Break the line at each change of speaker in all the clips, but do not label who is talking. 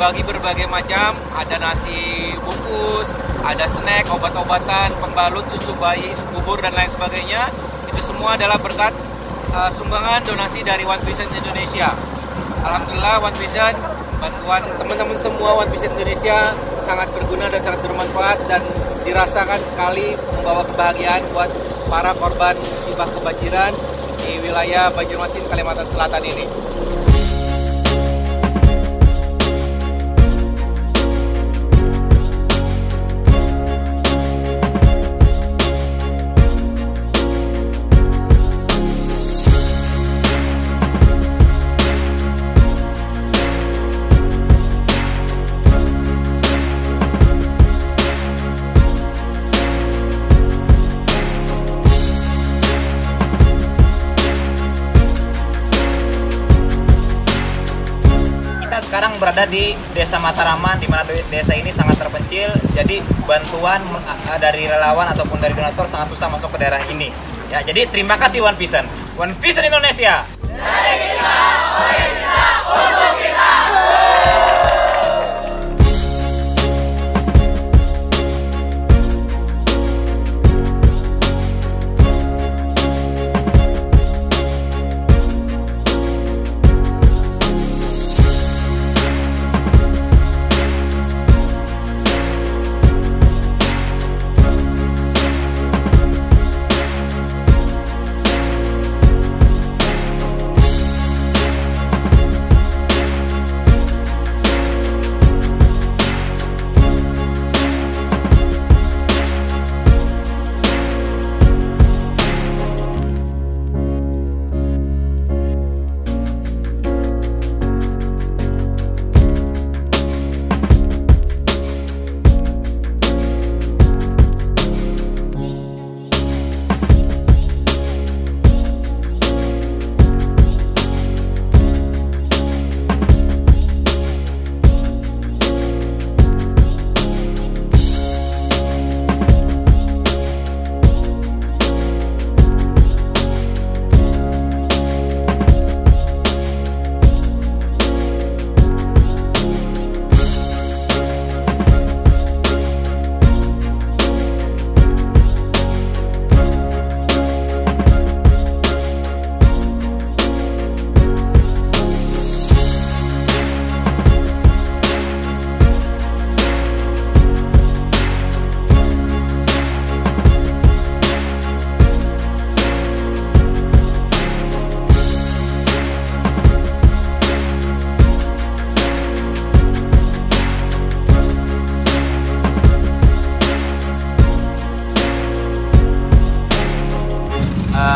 dibagi berbagai macam, ada nasi bungkus, ada snack, obat-obatan, pembalut, susu bayi, susu bubur, dan lain sebagainya. Itu semua adalah berkat sumbangan donasi dari One Vision Indonesia. Alhamdulillah One Vision, bantuan teman-teman semua One Vision Indonesia sangat berguna dan sangat bermanfaat dan dirasakan sekali membawa kebahagiaan buat para korban musibah kebanjiran di wilayah Banjarmasin, Kalimantan Selatan ini.
Sekarang berada di Desa Mataraman, di mana desa ini sangat terpencil. Jadi bantuan dari relawan ataupun dari donatur sangat susah masuk ke daerah ini. Ya, jadi terima kasih One Vision. One Vision Indonesia. Dari kita, oleh kita, untuk kita.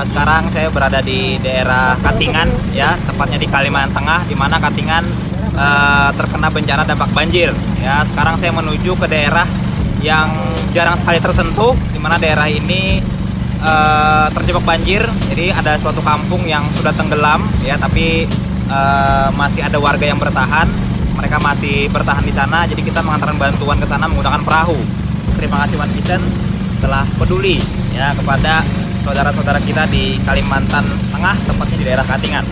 Sekarang saya berada di daerah Katingan, ya, tepatnya di Kalimantan Tengah, di mana Katingan terkena bencana dampak banjir. Ya, sekarang saya menuju ke daerah yang jarang sekali tersentuh, di mana daerah ini terjebak banjir. Jadi ada suatu kampung yang sudah tenggelam, ya, tapi masih ada warga yang bertahan. Mereka masih bertahan di sana. Jadi kita mengantarkan bantuan ke sana menggunakan perahu. Terima kasih One Vision telah peduli, ya, kepada saudara-saudara kita di Kalimantan Tengah, tepatnya di daerah Katingan.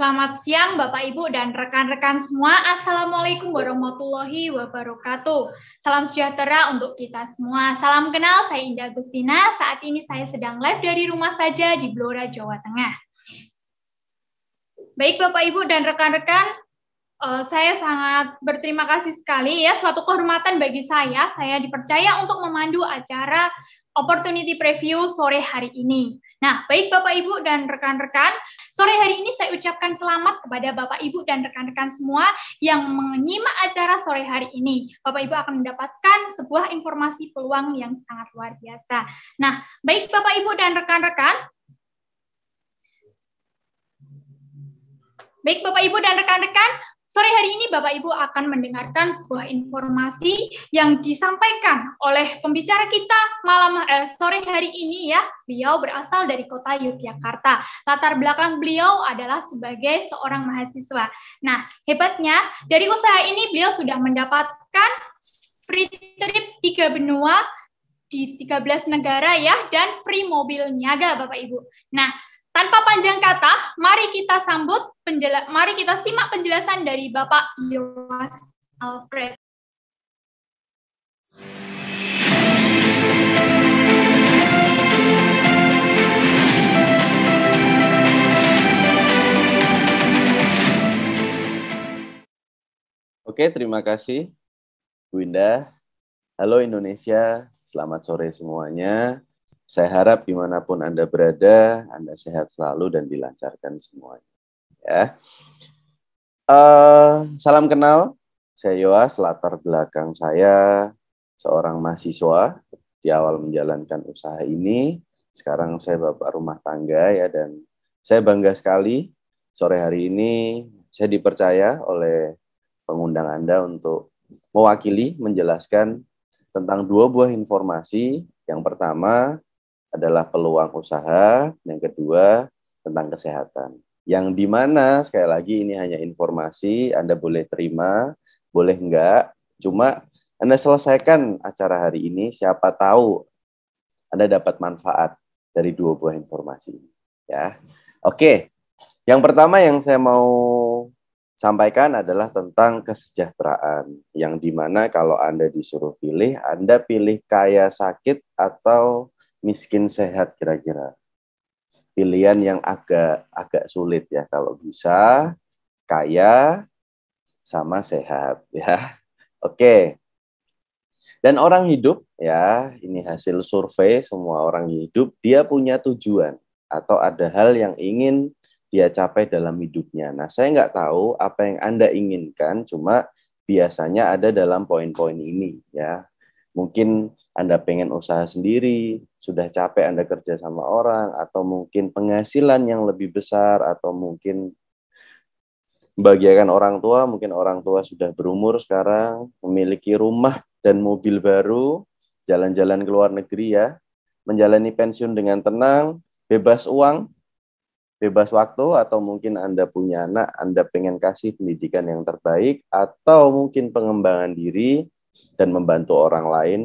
Selamat siang Bapak Ibu dan rekan-rekan semua. Assalamualaikum warahmatullahi wabarakatuh. Salam sejahtera untuk kita semua. Salam kenal, saya Indah Agustina. Saat ini saya sedang live dari rumah saja di Blora, Jawa Tengah. Baik Bapak Ibu dan rekan-rekan, saya sangat berterima kasih sekali ya, suatu kehormatan bagi saya dipercaya untuk memandu acara Opportunity Preview sore hari ini. Nah, baik Bapak Ibu dan rekan-rekan, sore hari ini saya ucapkan selamat kepada Bapak Ibu dan rekan-rekan semua yang menyimak acara sore hari ini. Bapak Ibu akan mendapatkan sebuah informasi peluang yang sangat luar biasa. Nah, baik Bapak Ibu dan rekan-rekan, sore hari ini Bapak Ibu akan mendengarkan sebuah informasi yang disampaikan oleh pembicara kita sore hari ini ya. Beliau berasal dari kota Yogyakarta. Latar belakang beliau adalah sebagai seorang mahasiswa. Nah, hebatnya dari usaha ini beliau sudah mendapatkan free trip 3 benua di 13 negara ya, dan free mobil niaga Bapak Ibu. Nah, tanpa panjang kata, mari kita simak penjelasan dari Bapak Yowas Alfred.
Oke, terima kasih Bu Indah. Halo Indonesia, selamat sore semuanya. Saya harap dimanapun Anda berada, Anda sehat selalu dan dilancarkan semuanya. Ya. Salam kenal, saya Yowas. Latar belakang saya seorang mahasiswa di awal menjalankan usaha ini. Sekarang saya bapak rumah tangga ya, dan saya bangga sekali sore hari ini saya dipercaya oleh pengundang Anda untuk mewakili menjelaskan tentang 2 buah informasi. Yang pertama adalah peluang usaha, yang kedua tentang kesehatan. Yang dimana sekali lagi ini hanya informasi, Anda boleh terima, boleh enggak, cuma Anda selesaikan acara hari ini, siapa tahu Anda dapat manfaat dari 2 buah informasi ini. Ya. Oke, yang pertama yang saya mau sampaikan adalah tentang kesejahteraan, yang dimana kalau Anda disuruh pilih, Anda pilih kaya sakit atau miskin sehat kira-kira. Pilihan yang agak sulit ya, kalau bisa kaya sama sehat ya. Oke. Dan orang hidup ya, ini hasil survei, semua orang hidup dia punya tujuan atau ada hal yang ingin dia capai dalam hidupnya. Nah, saya nggak tahu apa yang Anda inginkan, cuma biasanya ada dalam poin-poin ini ya. Mungkin Anda pengen usaha sendiri, sudah capek Anda kerja sama orang, atau mungkin penghasilan yang lebih besar, atau mungkin membahagiakan orang tua, mungkin orang tua sudah berumur sekarang, memiliki rumah dan mobil baru, jalan-jalan ke luar negeri ya, menjalani pensiun dengan tenang, bebas uang, bebas waktu, atau mungkin Anda punya anak, Anda pengen kasih pendidikan yang terbaik, atau mungkin pengembangan diri, dan membantu orang lain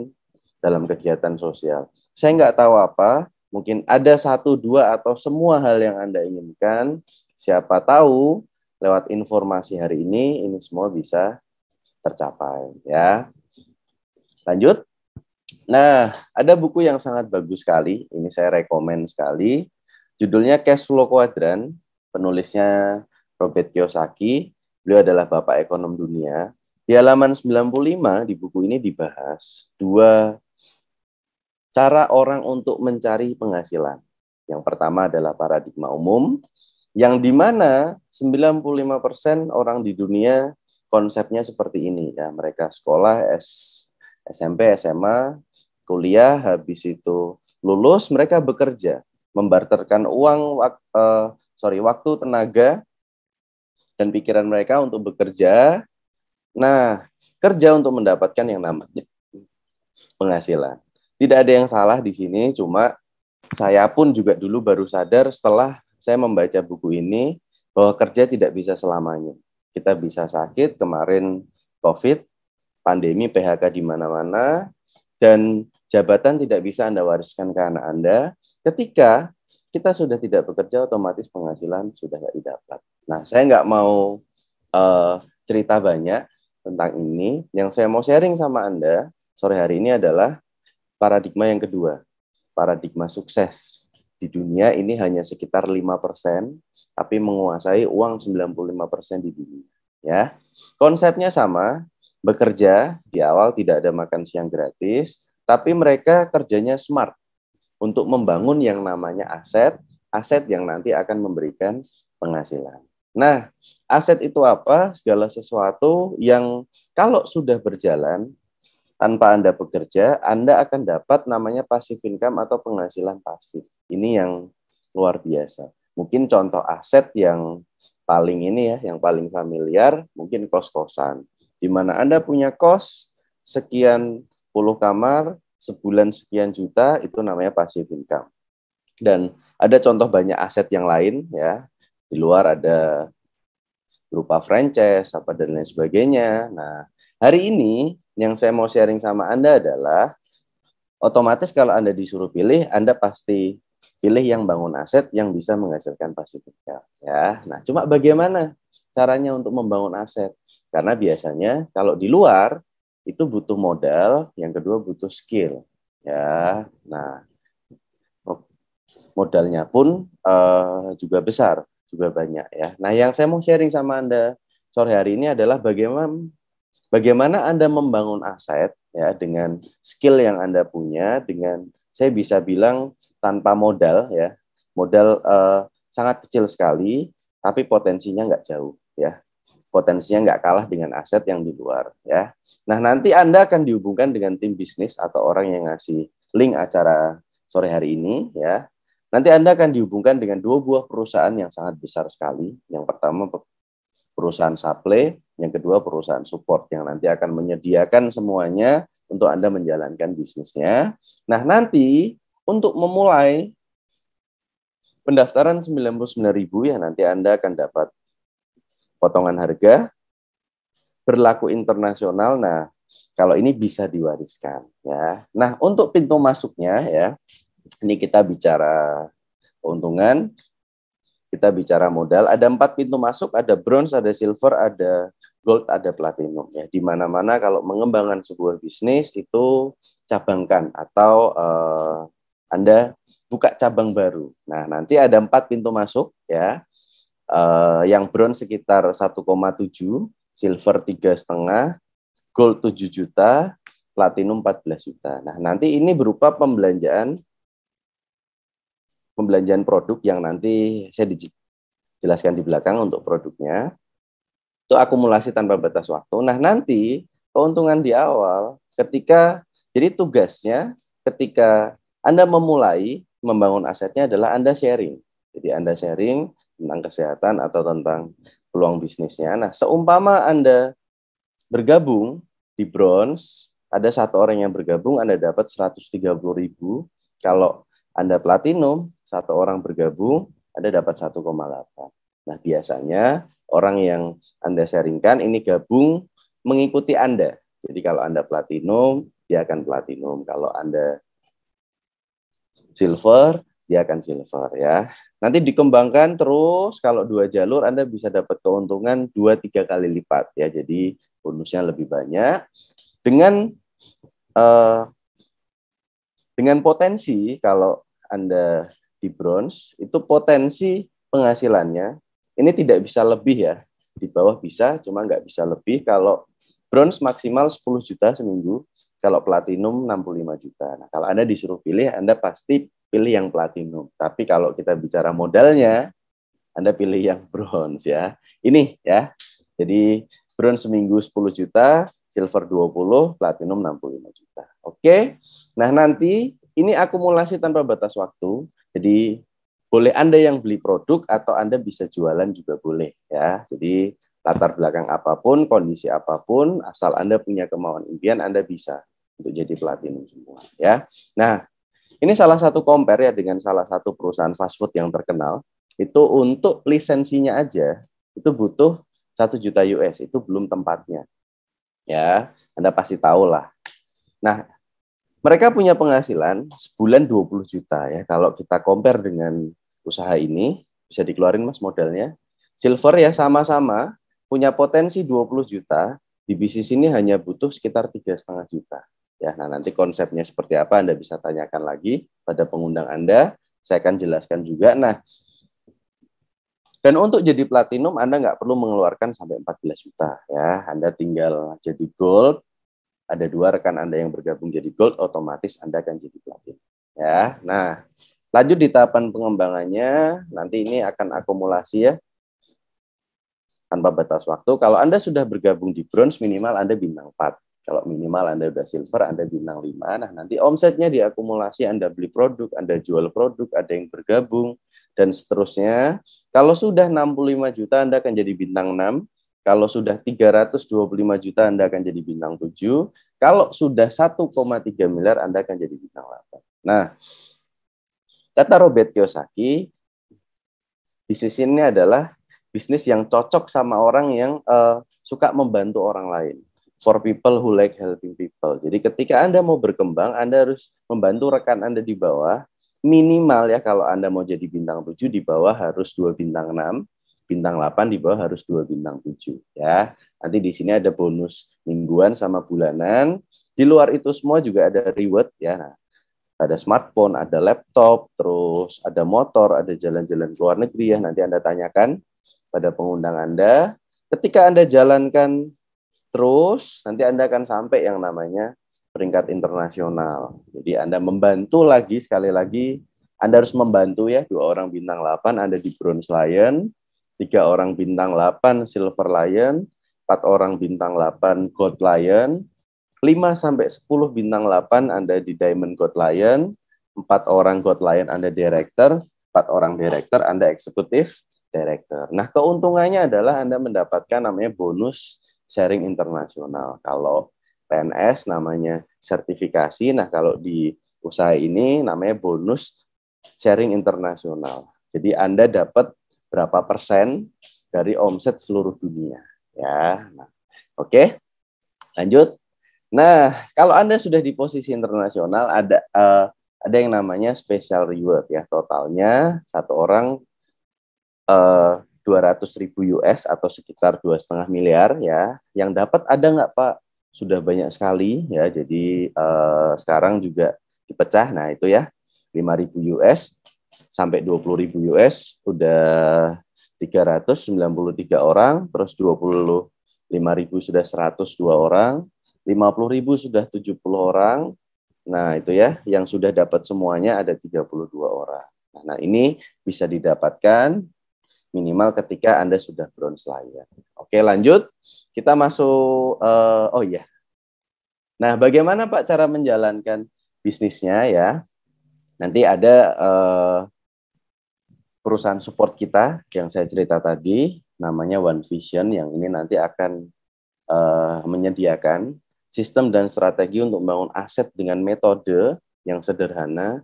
dalam kegiatan sosial. Saya nggak tahu apa, mungkin ada 1, 2, atau semua hal yang Anda inginkan. Siapa tahu lewat informasi hari ini semua bisa tercapai. Ya. Lanjut. Nah, ada buku yang sangat bagus sekali, ini saya rekomen sekali. Judulnya Cash Flow Quadrant, penulisnya Robert Kiyosaki. Beliau adalah bapak ekonom dunia. Di halaman 95 di buku ini dibahas 2 cara orang untuk mencari penghasilan. Yang pertama adalah paradigma umum, yang dimana 95% orang di dunia konsepnya seperti ini ya. Mereka sekolah SMP, SMA, kuliah, habis itu lulus mereka bekerja, membarterkan waktu, tenaga, dan pikiran mereka untuk bekerja. Nah, kerja untuk mendapatkan yang namanya penghasilan. Tidak ada yang salah di sini, cuma saya pun juga dulu baru sadar setelah saya membaca buku ini bahwa kerja tidak bisa selamanya. Kita bisa sakit, kemarin COVID, pandemi, PHK di mana-mana, dan jabatan tidak bisa Anda wariskan ke anak Anda. Ketika kita sudah tidak bekerja, otomatis penghasilan sudah nggak didapat. Nah, saya nggak mau cerita banyak tentang ini. Yang saya mau sharing sama Anda sore hari ini adalah paradigma yang kedua, paradigma sukses. Di dunia ini hanya sekitar 5%, tapi menguasai uang 95% di dunia. Ya, konsepnya sama, bekerja di awal tidak ada makan siang gratis, tapi mereka kerjanya smart untuk membangun yang namanya aset, aset yang nanti akan memberikan penghasilan. Nah, aset itu apa? Segala sesuatu yang kalau sudah berjalan, tanpa Anda bekerja, Anda akan dapat namanya passive income atau penghasilan pasif. Ini yang luar biasa. Mungkin contoh aset yang paling ini ya, yang paling familiar, mungkin kos-kosan. Di mana Anda punya kos sekian puluh kamar, sebulan sekian juta, itu namanya passive income. Dan ada contoh banyak aset yang lain ya. Di luar ada berupa franchise, apa dan lain sebagainya. Nah, hari ini yang saya mau sharing sama Anda adalah otomatis kalau Anda disuruh pilih, Anda pasti pilih yang bangun aset yang bisa menghasilkan passive income. Ya, nah cuma bagaimana caranya untuk membangun aset? Karena biasanya kalau di luar itu butuh modal, yang kedua butuh skill. Ya, nah modalnya pun juga besar, juga banyak ya. Nah, yang saya mau sharing sama Anda sore hari ini adalah bagaimana Anda membangun aset ya dengan skill yang Anda punya, dengan saya bisa bilang tanpa modal ya. Modal sangat kecil sekali, tapi potensinya nggak jauh ya. Potensinya nggak kalah dengan aset yang di luar ya. Nah, nanti Anda akan dihubungkan dengan tim bisnis atau orang yang ngasih link acara sore hari ini ya. Nanti Anda akan dihubungkan dengan dua buah perusahaan yang sangat besar sekali. Yang pertama perusahaan supply, yang kedua perusahaan support yang nanti akan menyediakan semuanya untuk Anda menjalankan bisnisnya. Nah, nanti untuk memulai pendaftaran 99.000 ya, nanti Anda akan dapat potongan harga berlaku internasional. Nah, kalau ini bisa diwariskan ya. Nah, untuk pintu masuknya ya, ini kita bicara keuntungan, kita bicara modal. Ada 4 pintu masuk, ada bronze, ada silver, ada gold, ada platinum. Ya, di mana-mana kalau mengembangkan sebuah bisnis itu cabangkan atau Anda buka cabang baru. Nah, nanti ada 4 pintu masuk ya. Yang bronze sekitar 1,7, silver 3,5, gold 7 juta, platinum 14 juta. Nah, nanti ini berupa pembelanjaan produk yang nanti saya dijelaskan di belakang untuk produknya. Itu akumulasi tanpa batas waktu. Nah, nanti keuntungan di awal jadi tugasnya ketika Anda memulai membangun asetnya adalah Anda sharing. Jadi Anda sharing tentang kesehatan atau tentang peluang bisnisnya. Nah, seumpama Anda bergabung di bronze, ada 1 orang yang bergabung, Anda dapat 130.000. Kalau Anda platinum, 1 orang bergabung, Anda dapat 1,8. Nah, biasanya orang yang Anda sharingkan ini gabung mengikuti Anda. Jadi kalau Anda platinum, dia akan platinum. Kalau Anda silver, dia akan silver ya. Nanti dikembangkan terus, kalau 2 jalur Anda bisa dapat keuntungan 2-3 kali lipat ya. Jadi bonusnya lebih banyak. Dengan potensi kalau Anda di bronze, itu potensi penghasilannya ini tidak bisa lebih ya. Di bawah bisa, cuma nggak bisa lebih. Kalau bronze maksimal 10 juta seminggu, kalau platinum 65 juta. Nah, kalau Anda disuruh pilih, Anda pasti pilih yang platinum. Tapi kalau kita bicara modalnya, Anda pilih yang bronze ya. Ini ya. Jadi bronze seminggu 10 juta, silver 20, platinum 65 juta. Oke. Nah, nanti ini akumulasi tanpa batas waktu. Jadi boleh Anda yang beli produk atau Anda bisa jualan juga boleh ya. Jadi latar belakang apapun, kondisi apapun, asal Anda punya kemauan impian, Anda bisa untuk jadi platinum semua ya. Nah, ini salah satu compare ya dengan salah satu perusahaan fast food yang terkenal. Itu untuk lisensinya aja itu butuh 1 juta US, itu belum tempatnya. Ya, Anda pasti tahu lah. Nah, mereka punya penghasilan sebulan 20 juta ya. Kalau kita compare dengan usaha ini. Bisa dikeluarin Mas modalnya. Silver ya sama-sama punya potensi 20 juta, di bisnis ini hanya butuh sekitar 3,5 juta. Ya, nah nanti konsepnya seperti apa Anda bisa tanyakan lagi pada pengundang Anda, saya akan jelaskan juga. Nah, dan untuk jadi platinum Anda nggak perlu mengeluarkan sampai 14 juta ya. Anda tinggal jadi gold, ada 2 rekan Anda yang bergabung jadi gold, otomatis Anda akan jadi platinum. Ya, nah lanjut di tahapan pengembangannya, nanti ini akan akumulasi ya, tanpa batas waktu. Kalau Anda sudah bergabung di bronze, minimal Anda bintang 4. Kalau minimal Anda udah silver, Anda bintang 5. Nah, nanti omsetnya diakumulasi, Anda beli produk, Anda jual produk, ada yang bergabung, dan seterusnya. Kalau sudah 65 juta, Anda akan jadi bintang 6. Kalau sudah 325 juta, Anda akan jadi bintang 7. Kalau sudah 1,3 miliar, Anda akan jadi bintang 8. Nah, kata Robert Kiyosaki, bisnis ini adalah bisnis yang cocok sama orang yang suka membantu orang lain. For people who like helping people. Jadi ketika Anda mau berkembang, Anda harus membantu rekan Anda di bawah. Minimal ya, kalau Anda mau jadi bintang 7, di bawah harus 2 bintang 6. Bintang 8 di bawah harus 2 bintang 7. Ya. Nanti di sini ada bonus mingguan sama bulanan. Di luar itu semua juga ada reward. Ya. Nah, ada smartphone, ada laptop, terus ada motor, ada jalan-jalan ke luar negeri ya. Nanti Anda tanyakan pada pengundang Anda. Ketika Anda jalankan terus, nanti Anda akan sampai yang namanya peringkat internasional. Jadi Anda membantu lagi, sekali lagi, Anda harus membantu ya, 2 orang bintang 8, Anda di Bronze Lion, 3 orang bintang 8 Silver Lion, 4 orang bintang 8 Gold Lion, 5-10 bintang 8 Anda di Diamond Gold Lion, 4 orang Gold Lion Anda Director, 4 orang Director Anda Executive Director. Nah, keuntungannya adalah Anda mendapatkan namanya bonus sharing internasional. Kalau PNS namanya sertifikasi, nah kalau di usaha ini namanya bonus sharing internasional. Jadi Anda dapat berapa persen dari omset seluruh dunia. Ya, nah, oke. Lanjut. Nah, kalau Anda sudah di posisi internasional, ada yang namanya special reward ya. Totalnya satu orang 200.000 US atau sekitar 2,5 miliar ya. Yang dapat ada nggak Pak? Sudah banyak sekali ya. Jadi sekarang juga dipecah. Nah itu ya, 5.000 US sampai 20.000 US udah 393 orang. Terus 25.000 sudah 102 orang. 50.000 sudah 70 orang. Nah itu ya, yang sudah dapat semuanya ada 32 orang. Nah ini bisa didapatkan minimal ketika Anda sudah Bronze Lion. Oke, lanjut. Kita masuk, oh iya. Nah, bagaimana Pak cara menjalankan bisnisnya ya? Nanti ada perusahaan support kita yang saya cerita tadi, namanya One Vision, yang ini nanti akan menyediakan sistem dan strategi untuk membangun aset dengan metode yang sederhana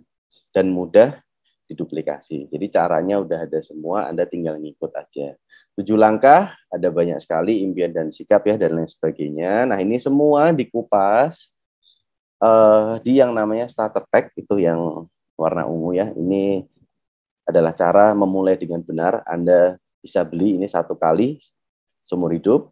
dan mudah diduplikasi. Jadi caranya udah ada semua, Anda tinggal ngikut aja. 7 langkah, ada banyak sekali, impian dan sikap ya, dan lain sebagainya. Nah ini semua dikupas di yang namanya starter pack, itu yang warna ungu ya. Ini adalah cara memulai dengan benar. Anda bisa beli ini 1 kali seumur hidup.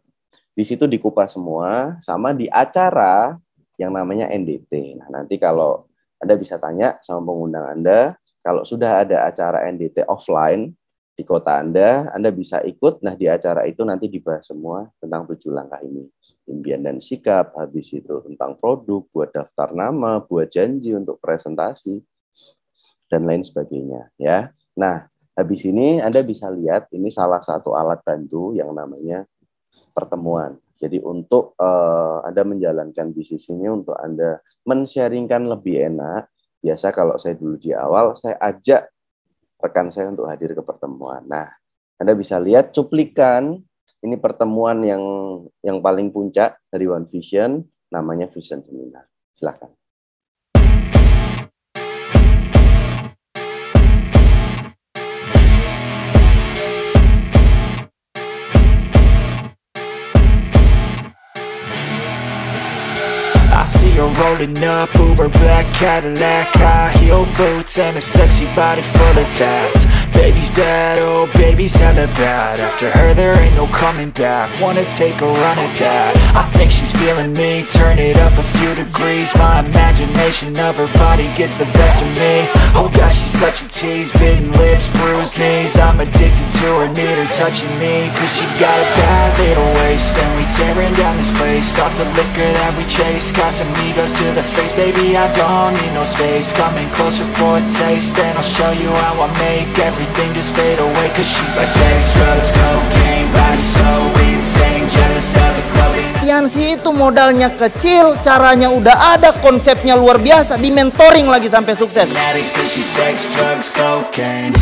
Di situ dikupas semua, sama di acara yang namanya NDT. Nah nanti kalau Anda bisa tanya sama pengundang Anda, kalau sudah ada acara NDT offline di kota Anda bisa ikut. Nah, di acara itu nanti dibahas semua tentang 7 langkah ini. Impian dan sikap, habis itu tentang produk, buat daftar nama, buat janji untuk presentasi, dan lain sebagainya. Ya. Nah, habis ini Anda bisa lihat, ini salah satu alat bantu yang namanya pertemuan. Jadi untuk Anda menjalankan bisnis ini, untuk Anda men-sharingkan lebih enak, biasa kalau saya dulu di awal, saya ajak rekan saya untuk hadir ke pertemuan. Nah, Anda bisa lihat cuplikan, ini pertemuan yang paling puncak dari One Vision, namanya Vision Seminar. Silakan.
You're rolling up, Uber black Cadillac, high heel boots and a sexy body full of tats. Baby's bad, oh baby's hella bad. After her there ain't no coming back. Wanna take a run at that. I think she's feeling me. Turn it up a few degrees. My imagination of her body gets the best of me. Oh gosh, she's such a tease. Bitten lips, bruised knees. I'm addicted to her, need her touching me. Cause she got a bad little waist. And we tearing down this place. Off the liquor that we chase. Got some egos to the face. Baby, I don't need no space. Coming closer for a taste. And I'll show you how I make everything just fade away. Cause she's like sex, drugs, cocaine. Body so insane. Jealous of the clothing.
Yansi itu modalnya kecil, caranya udah ada, konsepnya luar biasa, di mentoring lagi sampai sukses.
Fanatic 'cause she's sex, drugs, cocaine.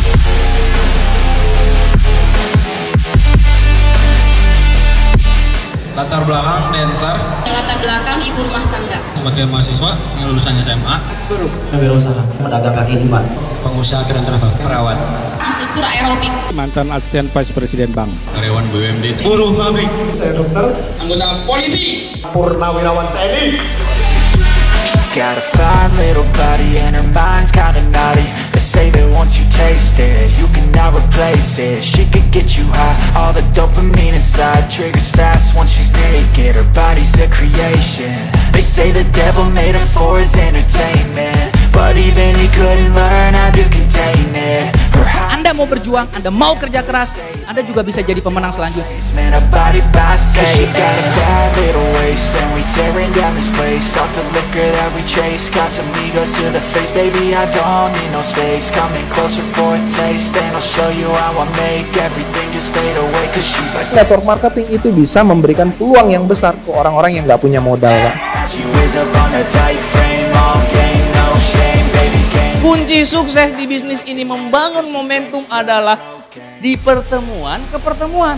Latar belakang dancer,
latar belakang ibu rumah tangga.
sebagai mahasiswa yang lulusan SMA,
Guru, wirausaha, pedagang kaki lima,
pengusaha tour and travel, perawat,
Instruktur aerobik.
mantan asisten vice presiden bank,
karyawan BUMD, buruh pabrik,
saya dokter,
anggota polisi,
purnawirawan TNI.
Got a fine little body and her mind's kinda naughty. They say that once you taste it, you cannot replace it. She could get you high, all the dopamine inside triggers fast once she's naked. Her body's a creation. They say the devil made her for his entertainment, but even he couldn't learn how to contain it. Her
Anda mau berjuang, Anda mau kerja keras, Anda juga bisa jadi pemenang selanjutnya.
man, her body by say she got a bad little waist, and we tearing down this place. Off the liquor that we chase, got some egos to the face. Baby, I don't need no space. Coming closer for a taste, and I'll show you how I make everything just fade away. Cause she's like
network marketing itu bisa memberikan peluang yang besar ke orang-orang yang nggak punya modal, Pak.
she whiz up on a tight frame, all game, no shame, baby game.
Kunci sukses di bisnis ini membangun momentum adalah di pertemuan ke pertemuan.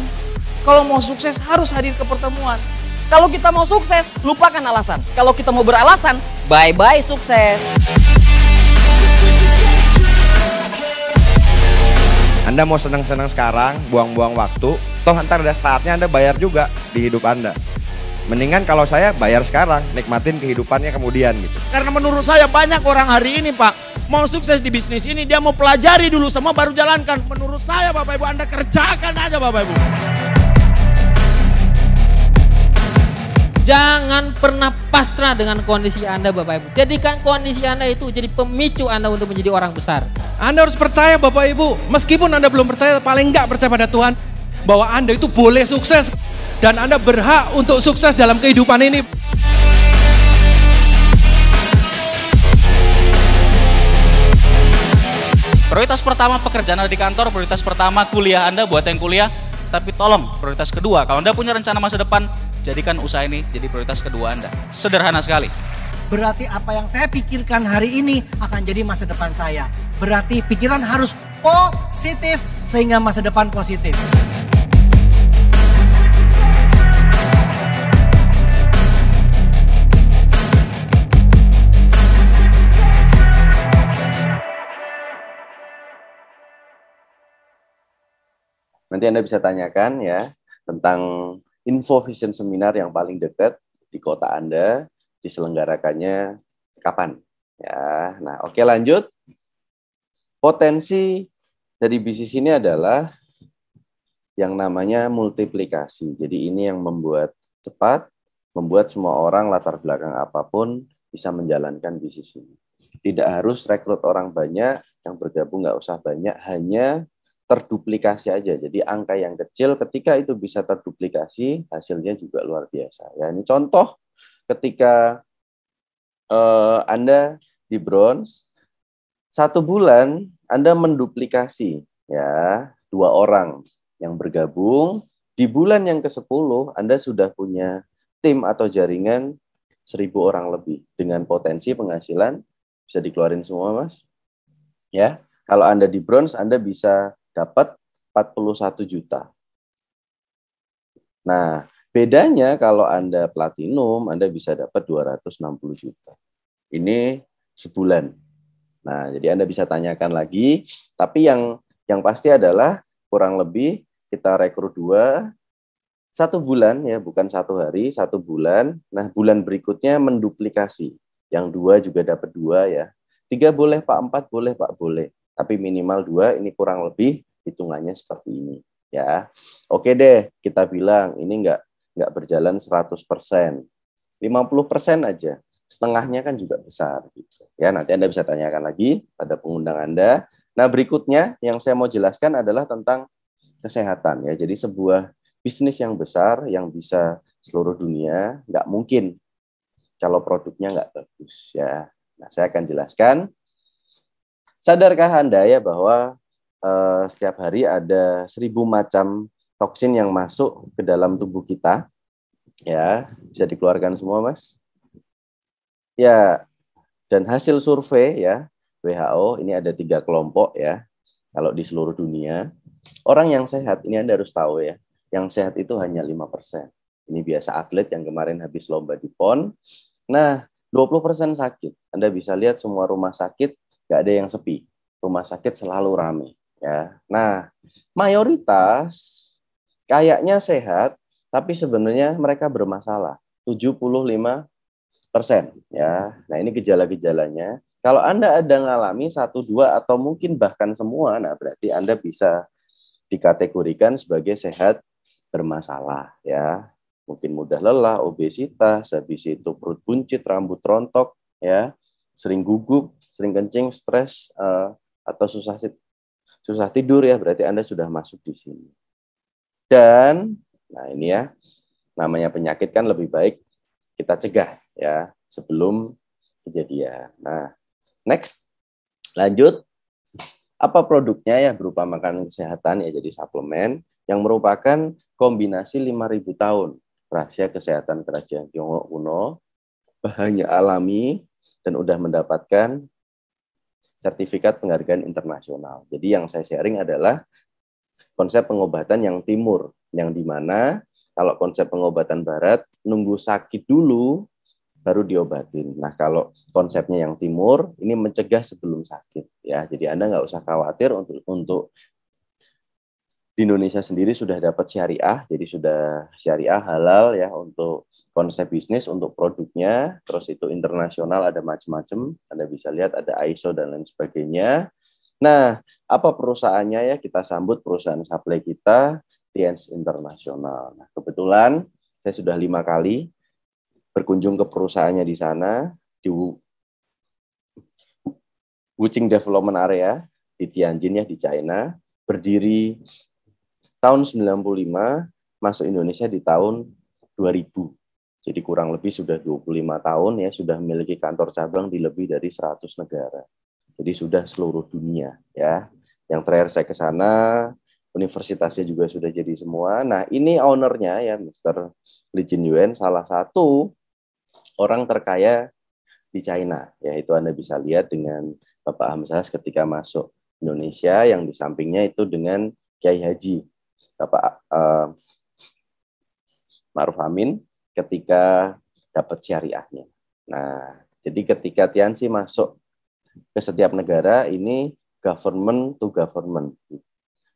Kalau mau sukses harus hadir ke pertemuan.
Kalau kita mau sukses, lupakan alasan. Kalau kita mau beralasan, bye-bye sukses.
Anda mau senang-senang sekarang, buang-buang waktu, toh ntar ada saatnya Anda bayar juga di hidup Anda. Mendingan kalau saya bayar sekarang, nikmatin kehidupannya kemudian gitu.
Karena menurut saya banyak orang hari ini, Pak, mau sukses di bisnis ini, dia mau pelajari dulu semua baru jalankan. Menurut saya, Bapak Ibu, Anda kerjakan aja, Bapak Ibu.
Jangan pernah pasrah dengan kondisi Anda, Bapak Ibu. Jadikan kondisi Anda itu jadi pemicu Anda untuk menjadi orang besar.
Anda harus percaya, Bapak Ibu, meskipun Anda belum percaya, paling enggak percaya pada Tuhan, bahwa Anda itu boleh sukses. Dan Anda berhak untuk sukses dalam kehidupan ini.
Prioritas pertama pekerjaan Anda di kantor, prioritas pertama kuliah Anda buat yang kuliah. Tapi tolong, prioritas kedua, kalau Anda punya rencana masa depan, jadikan usaha ini jadi prioritas kedua Anda. Sederhana sekali.
Berarti apa yang saya pikirkan hari ini akan jadi masa depan saya. Berarti pikiran harus positif sehingga masa depan positif.
Nanti Anda bisa tanyakan ya tentang info vision seminar yang paling dekat di kota Anda, diselenggarakannya kapan. Ya, nah oke lanjut. Potensi dari bisnis ini adalah yang namanya multiplikasi. Jadi ini yang membuat cepat, membuat semua orang latar belakang apapun bisa menjalankan bisnis ini. Tidak harus rekrut orang banyak, yang bergabung nggak usah banyak, hanya terduplikasi aja. Jadi angka yang kecil ketika itu bisa terduplikasi, hasilnya juga luar biasa. Ya, ini contoh ketika Anda di bronze, 1 bulan Anda menduplikasi ya 2 orang yang bergabung. Di bulan yang ke-10 Anda sudah punya tim atau jaringan 1.000 orang lebih dengan potensi penghasilan bisa dikeluarin semua, Mas. Ya, kalau Anda di bronze Anda bisa dapat 41 juta. Nah, bedanya kalau Anda platinum, Anda bisa dapat 260 juta. Ini sebulan. Nah, jadi Anda bisa tanyakan lagi, tapi yang pasti adalah kurang lebih kita rekrut 2, 1 bulan ya, bukan 1 hari, 1 bulan. Nah, bulan berikutnya menduplikasi. Yang 2 juga dapat 2 ya. 3 boleh Pak, 4 boleh Pak, boleh. Tapi minimal 2, ini kurang lebih hitungannya seperti ini. Ya, oke deh, kita bilang ini nggak berjalan 100%, 50% aja, setengahnya kan juga besar. Gitu. Ya, nanti Anda bisa tanyakan lagi pada pengundang Anda. Nah, berikutnya yang saya mau jelaskan adalah tentang kesehatan. Ya, jadi sebuah bisnis yang besar yang bisa seluruh dunia, nggak mungkin kalau produknya nggak bagus. Ya, nah saya akan jelaskan. Sadarkah Anda ya bahwa setiap hari ada 1000 macam toksin yang masuk ke dalam tubuh kita? Ya, bisa dikeluarkan semua, Mas? Ya, dan hasil survei ya WHO ini ada 3 kelompok ya. Kalau di seluruh dunia, orang yang sehat ini Anda harus tahu ya, yang sehat itu hanya 5%. Ini biasa atlet yang kemarin habis lomba di PON. Nah, 20% sakit. Anda bisa lihat semua rumah sakit nggak ada yang sepi. Rumah sakit selalu ramai. Ya. Nah, mayoritas kayaknya sehat, tapi sebenarnya mereka bermasalah. 75%. Ya. Nah, ini gejala-gejalanya. Kalau Anda ada ngalami 1, 2, atau mungkin bahkan semua, nah berarti Anda bisa dikategorikan sebagai sehat bermasalah. Ya. Mungkin mudah lelah, obesitas, habis itu perut buncit, rambut rontok, ya, sering gugup, sering kencing, stres, atau susah tidur ya, berarti Anda sudah masuk di sini. Dan, nah ini ya, namanya penyakit kan lebih baik kita cegah ya sebelum kejadian. Nah, next, lanjut. Apa produknya ya berupa makanan kesehatan ya jadi suplemen yang merupakan kombinasi 5.000 tahun. Rahasia kesehatan kerajaan Tiongkok kuno, bahannya alami, dan udah mendapatkan sertifikat penghargaan internasional. Jadi yang saya sharing adalah konsep pengobatan yang timur, yang dimana kalau konsep pengobatan barat, nunggu sakit dulu, baru diobatin. Nah kalau konsepnya yang timur, ini mencegah sebelum sakit. Ya, jadi Anda nggak usah khawatir untuk di Indonesia sendiri sudah dapat syariah, jadi sudah syariah halal ya untuk konsep bisnis, untuk produknya, terus itu internasional ada macam-macam, Anda bisa lihat ada ISO dan lain sebagainya. Nah, apa perusahaannya ya? Kita sambut perusahaan supply kita, Tiens Internasional. Nah, kebetulan saya sudah 5 kali berkunjung ke perusahaannya di sana, di Wuxing Development Area, di Tianjin ya, di China, berdiri tahun 95, masuk Indonesia di tahun 2000. Jadi kurang lebih sudah 25 tahun ya, sudah memiliki kantor cabang di lebih dari 100 negara. Jadi sudah seluruh dunia ya. Yang terakhir saya ke sana, universitasnya juga sudah jadi semua. Nah, ini ownernya ya Mr. Li Jinyuan, salah satu orang terkaya di China. Ya, itu Anda bisa lihat dengan Bapak Hamzah ketika masuk Indonesia, yang di sampingnya itu dengan Kiai Haji Bapak Ma'ruf Amin ketika dapat syariahnya. Nah, jadi ketika Tianxi masuk ke setiap negara, ini government to government.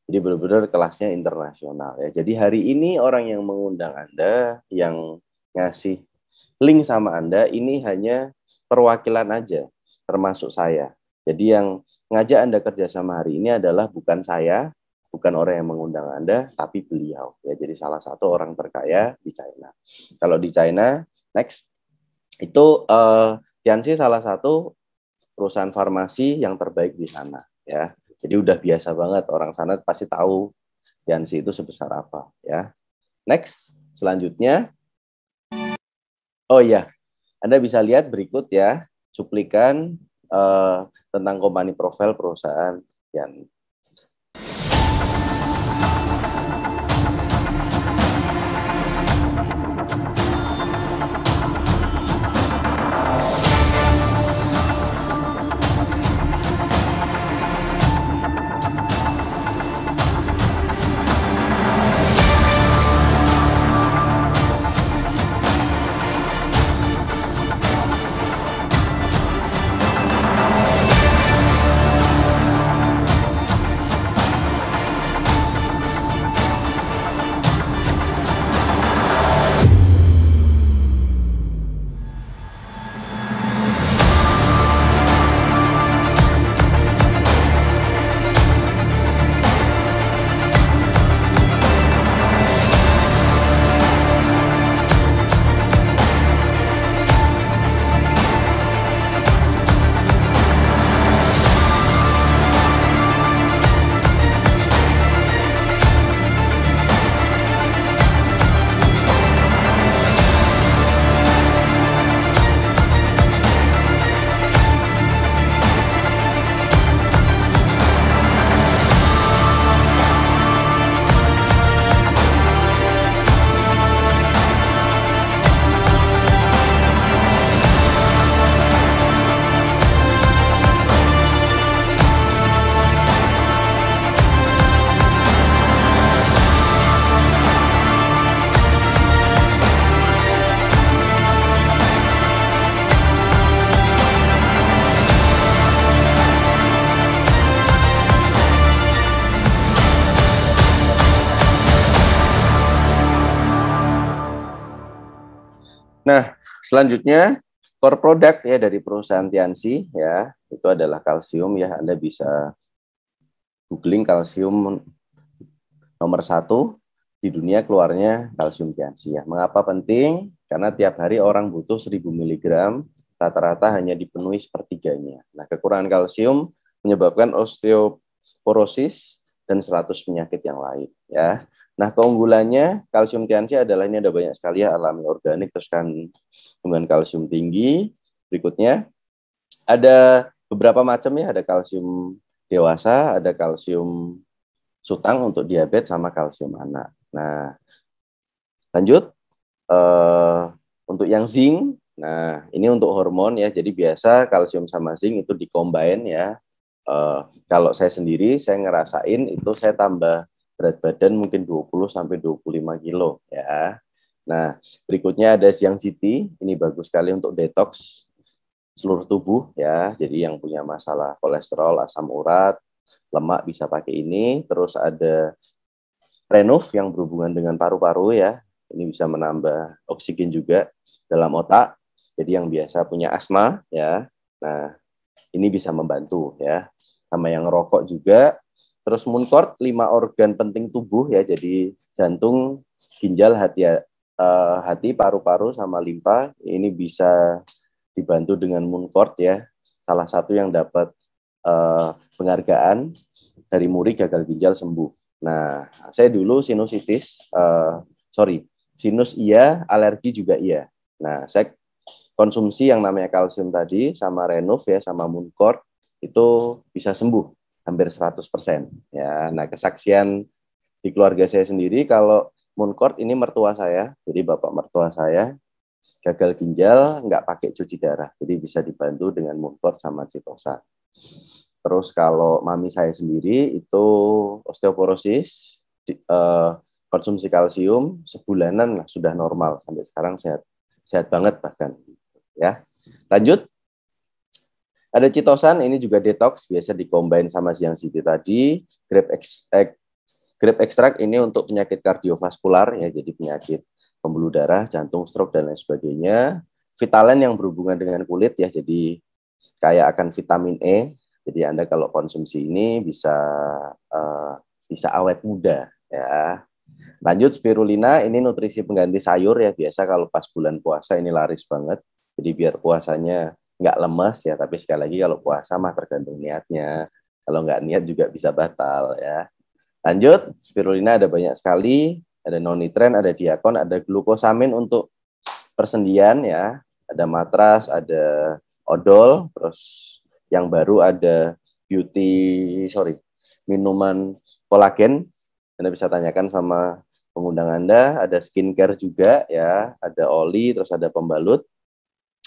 Jadi benar-benar kelasnya internasional ya. Jadi hari ini orang yang mengundang Anda, yang ngasih link sama Anda, ini hanya perwakilan aja, termasuk saya. Jadi yang ngajak Anda kerjasama hari ini adalah bukan saya, bukan orang yang mengundang Anda, tapi beliau. Ya, jadi salah satu orang terkaya di China. Kalau di China, next, itu Tianxi salah satu perusahaan farmasi yang terbaik di sana. Ya, jadi udah biasa banget orang sana pasti tahu Tianxi itu sebesar apa. Ya, next, selanjutnya, oh ya, Anda bisa lihat berikut ya cuplikan tentang company profile perusahaan yang Nah, selanjutnya core product ya dari perusahaan Tianxi ya, itu adalah kalsium ya. Anda bisa googling kalsium nomor 1 di dunia, keluarnya kalsium Tianxi ya. Mengapa penting? Karena tiap hari orang butuh 1000 mg, rata-rata hanya dipenuhi sepertiganya. Nah, kekurangan kalsium menyebabkan osteoporosis dan 100 penyakit yang lain ya. Nah, keunggulannya kalsium Tianxi adalah ini ada banyak sekali ya, alami, organik, terus kandungan kalsium tinggi. Berikutnya ada beberapa macam ya, ada kalsium dewasa, ada kalsium sutang untuk diabetes sama kalsium anak. Nah, lanjut untuk yang zinc. Nah, ini untuk hormon ya. Jadi biasa kalsium sama zinc itu dikombin ya. Kalau saya sendiri, saya ngerasain itu saya tambah berat badan mungkin 20 sampai 25 kilo ya. Nah, berikutnya ada Siang City, ini bagus sekali untuk detox seluruh tubuh ya. Jadi yang punya masalah kolesterol, asam urat, lemak bisa pakai ini. Terus ada Renov yang berhubungan dengan paru-paru ya. Ini bisa menambah oksigen juga dalam otak. Jadi yang biasa punya asma ya. Nah, ini bisa membantu ya. Sama yang rokok juga. Terus Mooncord 5 organ penting tubuh ya, jadi jantung, ginjal, hati, paru-paru sama limpa ini bisa dibantu dengan Mooncord ya. Salah satu yang dapat penghargaan dari Muri gagal ginjal sembuh. Nah, saya dulu sinusitis, sinus iya, alergi juga iya. Nah, saya konsumsi yang namanya kalsium tadi sama Renov ya sama Mooncord itu bisa sembuh hampir 100% ya. Nah, kesaksian di keluarga saya sendiri kalau Mooncord ini mertua saya, jadi bapak mertua saya gagal ginjal nggak pakai cuci darah, jadi bisa dibantu dengan Mooncord sama Citosan. Terus kalau mami saya sendiri itu osteoporosis, konsumsi kalsium sebulanan lah sudah normal, sampai sekarang sehat banget bahkan ya. Lanjut. Ada Citosan, ini juga detox, biasa dikombin sama Siang City tadi. Grape extract ini untuk penyakit kardiovaskular ya, jadi penyakit pembuluh darah, jantung, stroke dan lain sebagainya. Vitalen yang berhubungan dengan kulit ya, jadi kayak akan vitamin E. Jadi Anda kalau konsumsi ini bisa awet muda ya. Lanjut spirulina, ini nutrisi pengganti sayur ya, biasa kalau pas bulan puasa ini laris banget. Jadi biar puasanya nggak lemes ya, tapi sekali lagi kalau puasa mah tergantung niatnya. Kalau nggak niat juga bisa batal ya. Lanjut, spirulina ada banyak sekali, ada nonitren, ada diakon, ada glukosamin untuk persendian ya, ada matras, ada odol, terus yang baru ada minuman kolagen. Anda bisa tanyakan sama pengundang Anda, ada skincare juga ya, ada oli, terus ada pembalut,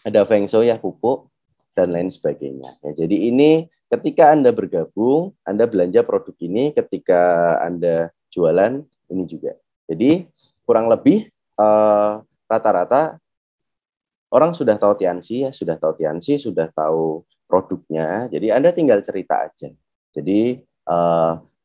ada Feng Shui ya, pupuk, dan lain sebagainya. Ya, jadi ini ketika Anda bergabung, Anda belanja produk ini, ketika Anda jualan, ini juga. Jadi kurang lebih rata-rata orang sudah tahu Tianxi ya, sudah tahu produknya, jadi Anda tinggal cerita aja. Jadi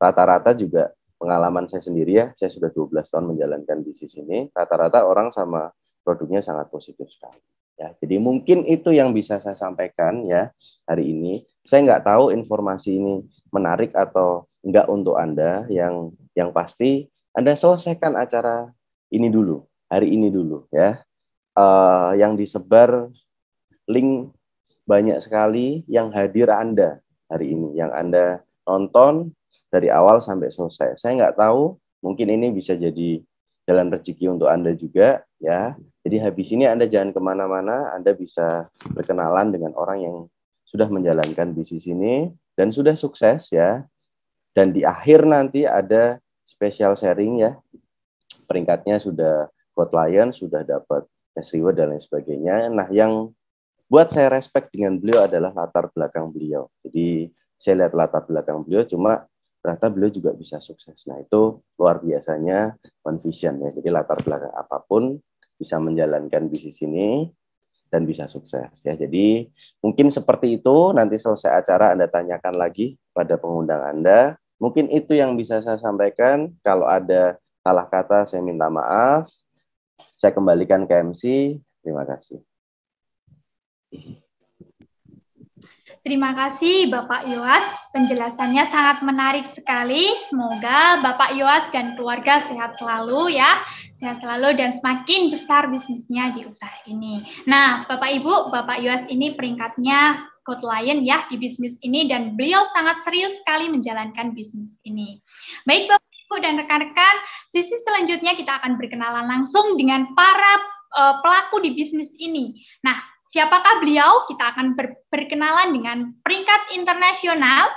rata-rata juga pengalaman saya sendiri ya, saya sudah 12 tahun menjalankan bisnis ini, rata-rata orang sama produknya sangat positif sekali. Ya, jadi mungkin itu yang bisa saya sampaikan ya hari ini. Saya nggak tahu informasi ini menarik atau enggak untuk Anda. Yang pasti Anda selesaikan acara ini dulu, hari ini dulu ya. Yang disebar link banyak sekali, yang hadir Anda hari ini, yang Anda nonton dari awal sampai selesai. Saya nggak tahu, mungkin ini bisa jadi jalan rezeki untuk Anda juga ya. Jadi habis ini Anda jangan kemana-mana, Anda bisa berkenalan dengan orang yang sudah menjalankan bisnis ini dan sudah sukses ya. Dan di akhir nanti ada special sharing ya. Peringkatnya sudah Gold Lion, sudah dapat cash reward dan lain sebagainya. Nah, yang buat saya respect dengan beliau adalah latar belakang beliau. Jadi saya lihat latar belakang beliau, cuma ternyata beliau juga bisa sukses. Nah, itu luar biasanya One Vision ya. Jadi latar belakang apapun bisa menjalankan bisnis ini dan bisa sukses ya. Jadi mungkin seperti itu, nanti selesai acara Anda tanyakan lagi pada pengundang Anda. Mungkin itu yang bisa saya sampaikan. Kalau ada salah kata saya minta maaf. Saya kembalikan ke MC. Terima kasih.
Terima kasih Bapak Yoas, penjelasannya sangat menarik sekali. Semoga Bapak Yoas dan keluarga sehat selalu ya, sehat selalu dan semakin besar bisnisnya di usaha ini. Nah, Bapak Ibu, Bapak Yoas ini peringkatnya Gold Lion ya di bisnis ini dan beliau sangat serius sekali menjalankan bisnis ini. Baik Bapak Ibu dan rekan-rekan, sisi selanjutnya kita akan berkenalan langsung dengan para pelaku di bisnis ini. Nah, siapakah beliau? Kita akan berkenalan dengan peringkat internasional.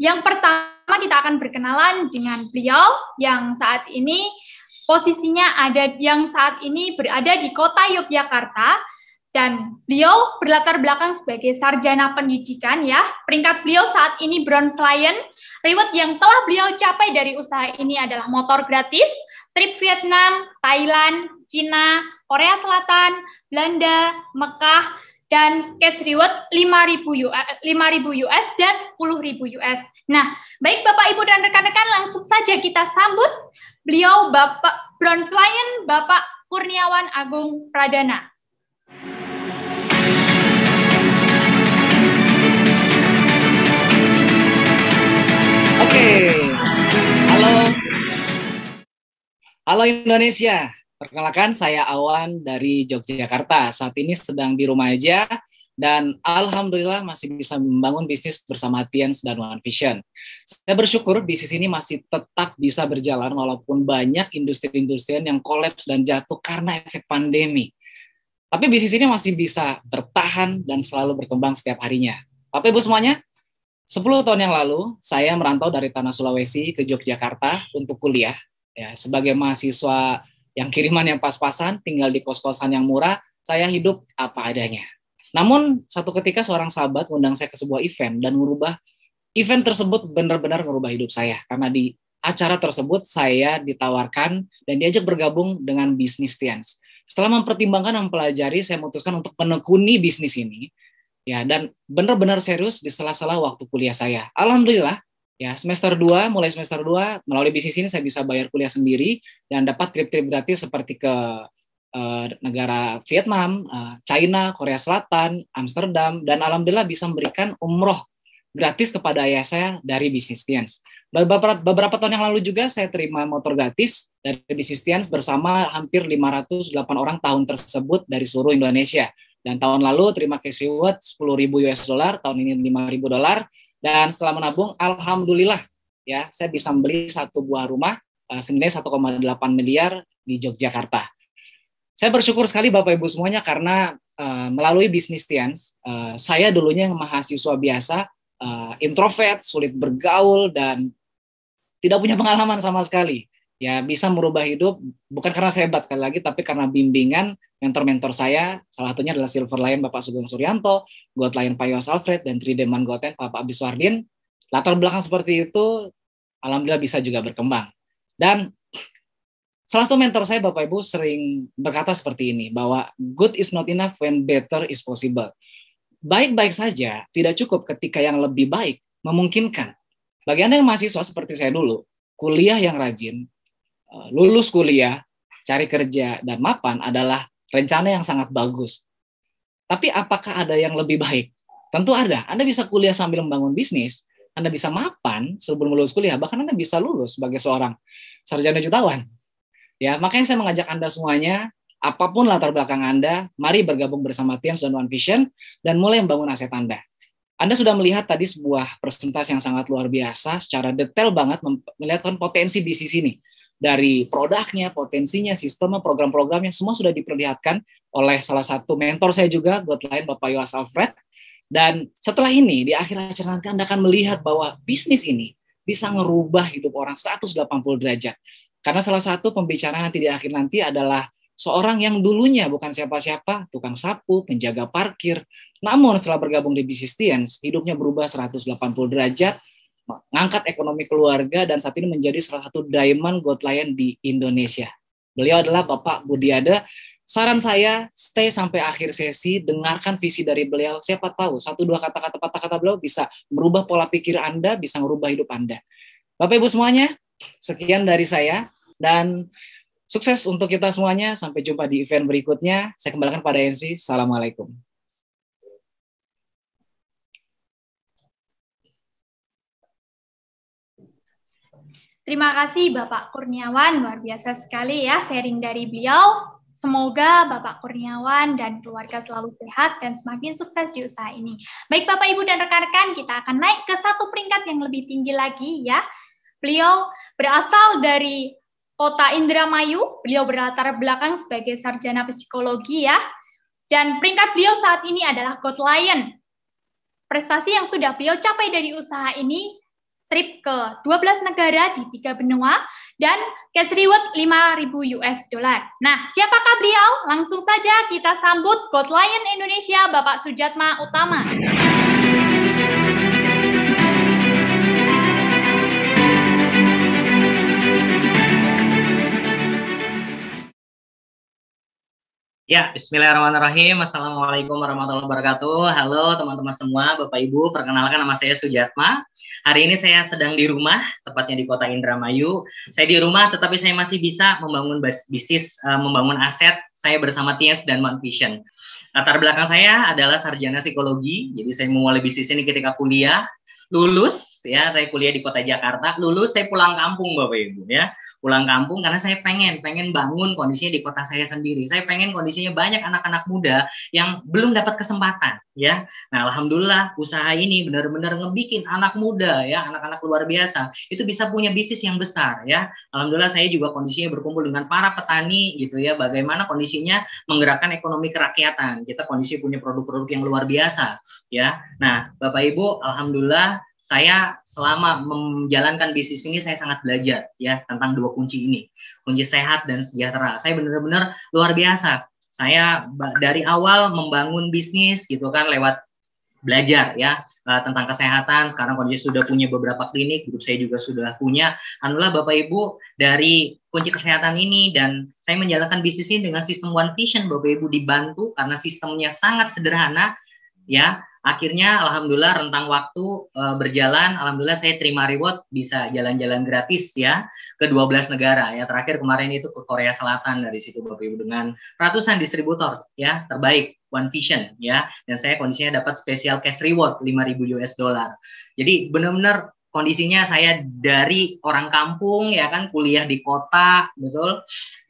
Yang pertama kita akan berkenalan dengan beliau yang saat ini posisinya berada di kota Yogyakarta dan beliau berlatar belakang sebagai sarjana pendidikan ya. Peringkat beliau saat ini Bronze Lion. Reward yang telah beliau capai dari usaha ini adalah motor gratis, trip Vietnam, Thailand, Cina, Korea Selatan, Belanda, Mekah, dan cash reward 5.000 US dan 10.000 US. Nah, baik Bapak Ibu dan rekan-rekan, langsung saja kita sambut beliau Bapak Bronze Lion, Bapak Kurniawan Agung Pradana.
Oke, halo Indonesia. Perkenalkan, saya Awan dari Yogyakarta. Saat ini sedang di rumah aja dan alhamdulillah masih bisa membangun bisnis bersama Tiens dan One Vision. Saya bersyukur bisnis ini masih tetap bisa berjalan walaupun banyak industri-industri yang kolaps dan jatuh karena efek pandemi. Tapi bisnis ini masih bisa bertahan dan selalu berkembang setiap harinya. Bapak Ibu semuanya, 10 tahun yang lalu saya merantau dari tanah Sulawesi ke Yogyakarta untuk kuliah. Ya, sebagai mahasiswa yang kiriman yang pas-pasan, tinggal di kos-kosan yang murah, saya hidup apa adanya. Namun, satu ketika seorang sahabat mengundang saya ke sebuah event dan event tersebut benar-benar merubah hidup saya. Karena di acara tersebut saya ditawarkan dan diajak bergabung dengan bisnis Tiens. Setelah mempertimbangkan dan mempelajari, saya memutuskan untuk menekuni bisnis ini. Ya, dan benar-benar serius di sela-sela waktu kuliah saya. Alhamdulillah, ya, mulai semester 2, melalui bisnis ini saya bisa bayar kuliah sendiri dan dapat trip-trip gratis seperti ke negara Vietnam, China, Korea Selatan, Amsterdam, dan alhamdulillah bisa memberikan umroh gratis kepada ayah saya dari bisnis Tiens. Beberapa tahun yang lalu juga saya terima motor gratis dari bisnis Tiens bersama hampir 508 orang tahun tersebut dari seluruh Indonesia. Dan tahun lalu terima cash reward 10.000 US dollar, tahun ini 5.000 dolar. Dan setelah menabung, alhamdulillah ya saya bisa membeli satu buah rumah senilai 1,8 miliar di Yogyakarta. Saya bersyukur sekali Bapak Ibu semuanya karena melalui bisnis Tiens, saya dulunya yang mahasiswa biasa, introvert, sulit bergaul dan tidak punya pengalaman sama sekali. Ya bisa merubah hidup bukan karena saya hebat sekali lagi, tapi karena bimbingan mentor-mentor saya, salah satunya adalah Silver Lion Bapak Sugeng Suryanto, Gold Lion Pak Yoas Alfred, dan 3 Diamond Gold Pak Abdis Wardin. Latar belakang seperti itu, alhamdulillah bisa juga berkembang. Dan salah satu mentor saya Bapak Ibu sering berkata seperti ini, bahwa good is not enough when better is possible. Baik-baik saja tidak cukup ketika yang lebih baik memungkinkan. Bagi Anda yang mahasiswa seperti saya dulu, kuliah yang rajin, lulus kuliah, cari kerja, dan mapan adalah rencana yang sangat bagus. Tapi apakah ada yang lebih baik? Tentu ada. Anda bisa kuliah sambil membangun bisnis, Anda bisa mapan sebelum lulus kuliah, bahkan Anda bisa lulus sebagai seorang sarjana jutawan. Ya, makanya saya mengajak Anda semuanya, apapun latar belakang Anda, mari bergabung bersama Tiens dan One Vision dan mulai membangun aset Anda. Anda sudah melihat tadi sebuah presentasi yang sangat luar biasa, secara detail banget melihatkan potensi bisnis ini. Dari produknya, potensinya, sistemnya, program-programnya, semua sudah diperlihatkan oleh salah satu mentor saya juga, Gold Lion Bapak Yoas Alfred. Dan setelah ini, di akhir acara nanti Anda akan melihat bahwa bisnis ini bisa ngerubah hidup orang 180 derajat. Karena salah satu pembicaraan nanti di akhir nanti adalah seorang yang dulunya bukan siapa-siapa, tukang sapu, penjaga parkir. Namun setelah bergabung di bisnis Tiens, hidupnya berubah 180 derajat, mengangkat ekonomi keluarga, dan saat ini menjadi salah satu Diamond Gold Lion di Indonesia. Beliau adalah Bapak Budiade. Saran saya, stay sampai akhir sesi, dengarkan visi dari beliau. Siapa tahu, 1-2 kata-kata beliau bisa merubah pola pikir Anda, bisa merubah hidup Anda. Bapak Ibu semuanya, sekian dari saya. Dan Sukses untuk kita semuanya. Sampai jumpa di event berikutnya. Saya kembalikan pada Ezri. Assalamualaikum.
Terima kasih Bapak Kurniawan, luar biasa sekali ya sharing dari beliau. Semoga Bapak Kurniawan dan keluarga selalu sehat dan semakin sukses di usaha ini. Baik Bapak Ibu dan rekan-rekan, kita akan naik ke satu peringkat yang lebih tinggi lagi ya. Beliau berasal dari Kota Indramayu, beliau berlatar belakang sebagai sarjana psikologi ya. Dan peringkat beliau saat ini adalah Gold Lion. Prestasi yang sudah beliau capai dari usaha ini, trip ke 12 negara di 3 benua, dan cash reward 5.000 US dollar. Nah, siapakah beliau? Langsung saja kita sambut Gold Lion Indonesia, Bapak Sujatma Utama.
Ya, bismillahirrahmanirrahim. Assalamualaikum warahmatullahi wabarakatuh. Halo teman-teman semua, Bapak Ibu. Perkenalkan, nama saya Sujatma. Hari ini saya sedang di rumah, tepatnya di Kota Indramayu. Saya di rumah, tetapi saya masih bisa membangun bisnis, membangun aset. Saya bersama Tiens dan One Vision. Latar belakang saya adalah sarjana psikologi. Jadi saya memulai bisnis ini ketika kuliah. Lulus, ya, saya kuliah di Kota Jakarta. Lulus, saya pulang kampung, Bapak Ibu, ya. Pulang kampung karena saya pengen bangun kondisinya di kota saya sendiri. Saya pengen kondisinya banyak anak-anak muda yang belum dapat kesempatan, ya. Nah, alhamdulillah usaha ini benar-benar ngebikin anak muda, ya, anak-anak luar biasa itu bisa punya bisnis yang besar, ya. Alhamdulillah saya juga kondisinya berkumpul dengan para petani, gitu ya. Bagaimana kondisinya menggerakkan ekonomi kerakyatan. Kita kondisi punya produk-produk yang luar biasa, ya. Nah, Bapak Ibu, alhamdulillah saya selama menjalankan bisnis ini saya sangat belajar ya tentang dua kunci ini, kunci sehat dan sejahtera. Saya benar-benar luar biasa. Saya dari awal membangun bisnis gitu kan lewat belajar ya tentang kesehatan. Sekarang kondisi sudah punya beberapa klinik, grup saya juga sudah punya. Alhamdulillah Bapak Ibu, dari kunci kesehatan ini dan saya menjalankan bisnis ini dengan sistem One Vision, Bapak Ibu, dibantu karena sistemnya sangat sederhana ya. Akhirnya alhamdulillah rentang waktu berjalan, alhamdulillah saya terima reward bisa jalan-jalan gratis ya ke 12 negara ya. Terakhir kemarin itu ke Korea Selatan, dari situ Bapak Ibu dengan ratusan distributor ya terbaik One Vision ya, dan saya kondisinya dapat spesial cash reward 5.000 US dollar. Jadi benar-benar kondisinya saya dari orang kampung ya kan, kuliah di kota, betul,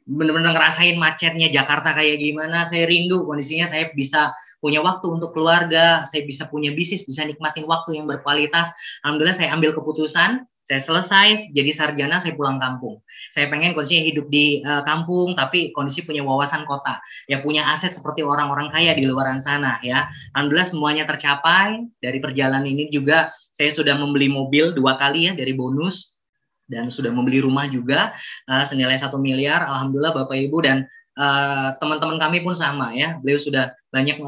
benar-benar ngerasain macetnya Jakarta kayak gimana. Saya rindu kondisinya saya bisa punya waktu untuk keluarga, saya bisa punya bisnis, bisa nikmatin waktu yang berkualitas. Alhamdulillah saya ambil keputusan, saya selesai jadi sarjana, saya pulang kampung. Saya pengen kondisinya hidup di kampung, tapi kondisi punya wawasan kota, ya punya aset seperti orang-orang kaya di luaran sana ya. Alhamdulillah semuanya tercapai. Dari perjalanan ini juga saya sudah membeli mobil 2 kali ya dari bonus, dan sudah membeli rumah juga senilai 1 miliar. Alhamdulillah Bapak Ibu, dan teman-teman kami pun sama ya, beliau sudah banyak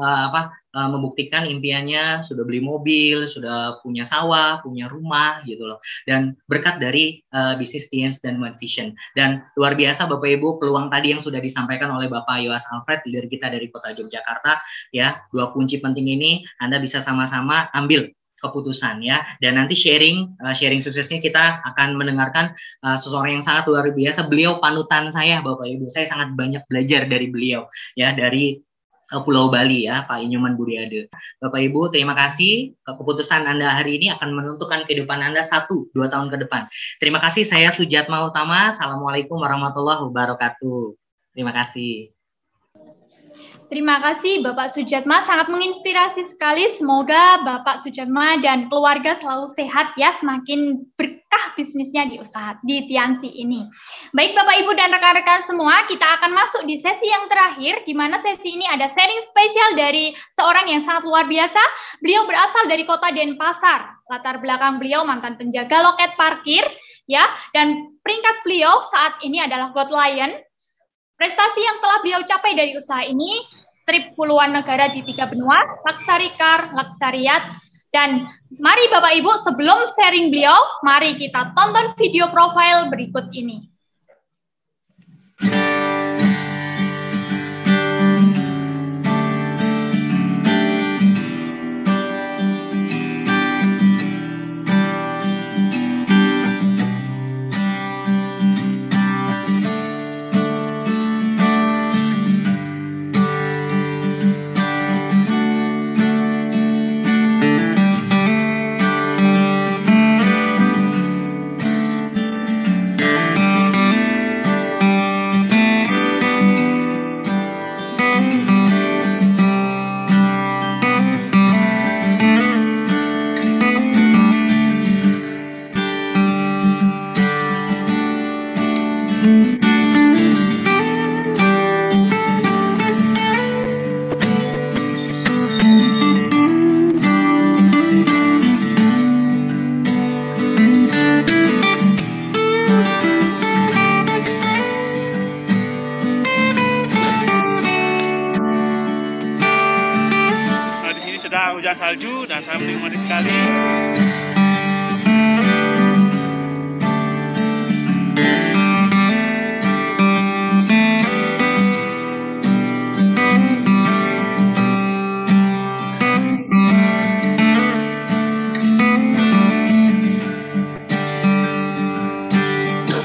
membuktikan impiannya, sudah beli mobil, sudah punya sawah, punya rumah gitu loh, dan berkat dari bisnis Tiens dan One Vision. Dan luar biasa Bapak Ibu, peluang tadi yang sudah disampaikan oleh Bapak Yoas Alfred, leader kita dari Kota Yogyakarta ya, 2 kunci penting ini Anda bisa sama-sama ambil keputusan ya, dan nanti sharing suksesnya kita akan mendengarkan seseorang yang sangat luar biasa. Beliau panutan saya Bapak Ibu, saya sangat banyak belajar dari beliau ya, dari Pulau Bali ya, Pak Inyoman Budiade. Bapak Ibu, terima kasih. Keputusan Anda hari ini akan menentukan kehidupan Anda 1-2 tahun ke depan. Terima kasih, saya Sujatma Utama. Assalamualaikum warahmatullahi wabarakatuh. Terima kasih.
Terima kasih Bapak Sujatma, sangat menginspirasi sekali. Semoga Bapak Sujatma dan keluarga selalu sehat ya, semakin berkah bisnisnya di Tiansi ini. Baik Bapak Ibu dan rekan-rekan semua, kita akan masuk di sesi yang terakhir, di mana sesi ini ada sharing spesial dari seorang yang sangat luar biasa. Beliau berasal dari Kota Denpasar. Latar belakang beliau mantan penjaga loket parkir ya, dan peringkat beliau saat ini adalah Gold Lion. Prestasi yang telah beliau capai dari usaha ini, trip puluhan negara di 3 benua, Luxury Car, Luxuriat, dan mari Bapak Ibu, sebelum sharing beliau, mari kita tonton video profile berikut ini.
hujan salju dan sangat menikmati sekali.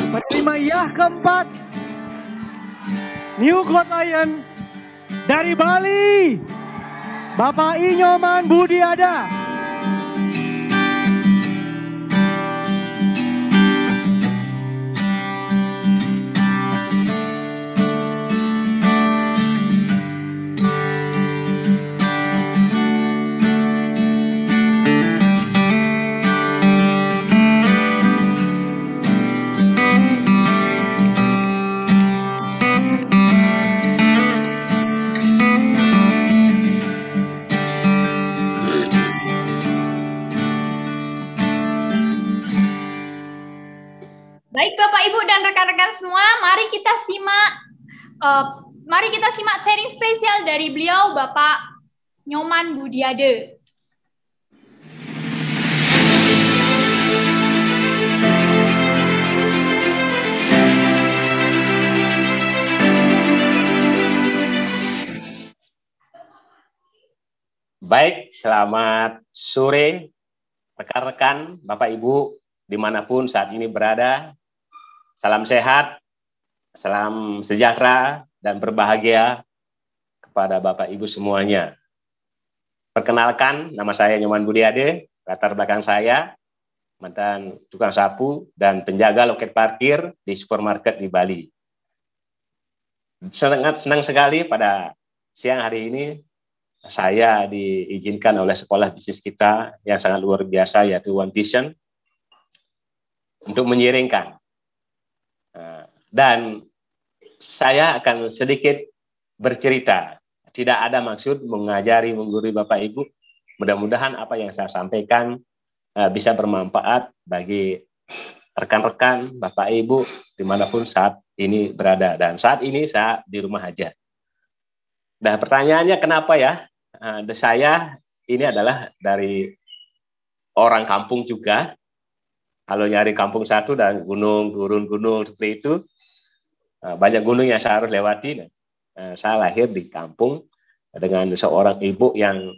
Penerima yah keempat, New Gold Lion dari Bali, Bapak Inyoman Budiada.
Baik Bapak Ibu dan rekan-rekan semua, mari kita simak sharing spesial dari beliau Bapak Nyoman Budiade.
Baik, selamat sore rekan-rekan, Bapak Ibu, dimanapun saat ini berada. Salam sehat, salam sejahtera, dan berbahagia kepada Bapak Ibu semuanya. Perkenalkan, nama saya Nyoman Budiade, latar belakang saya, mantan tukang sapu dan penjaga loket parkir di supermarket di Bali. Sangat senang sekali pada siang hari ini, saya diizinkan oleh sekolah bisnis kita yang sangat luar biasa, yaitu One Vision, untuk menyiringkan. Dan saya akan sedikit bercerita. Tidak ada maksud mengajari, menggurui Bapak Ibu. Mudah-mudahan apa yang saya sampaikan bisa bermanfaat bagi rekan-rekan, Bapak Ibu, dimanapun saat ini berada. Dan saat ini saya di rumah aja. Nah, pertanyaannya kenapa ya? Saya ini adalah dari orang kampung juga. Kalau nyari kampung satu dan gunung, turun gunung seperti itu, banyak gunung yang saya harus lewati. Saya lahir di kampung dengan seorang ibu yang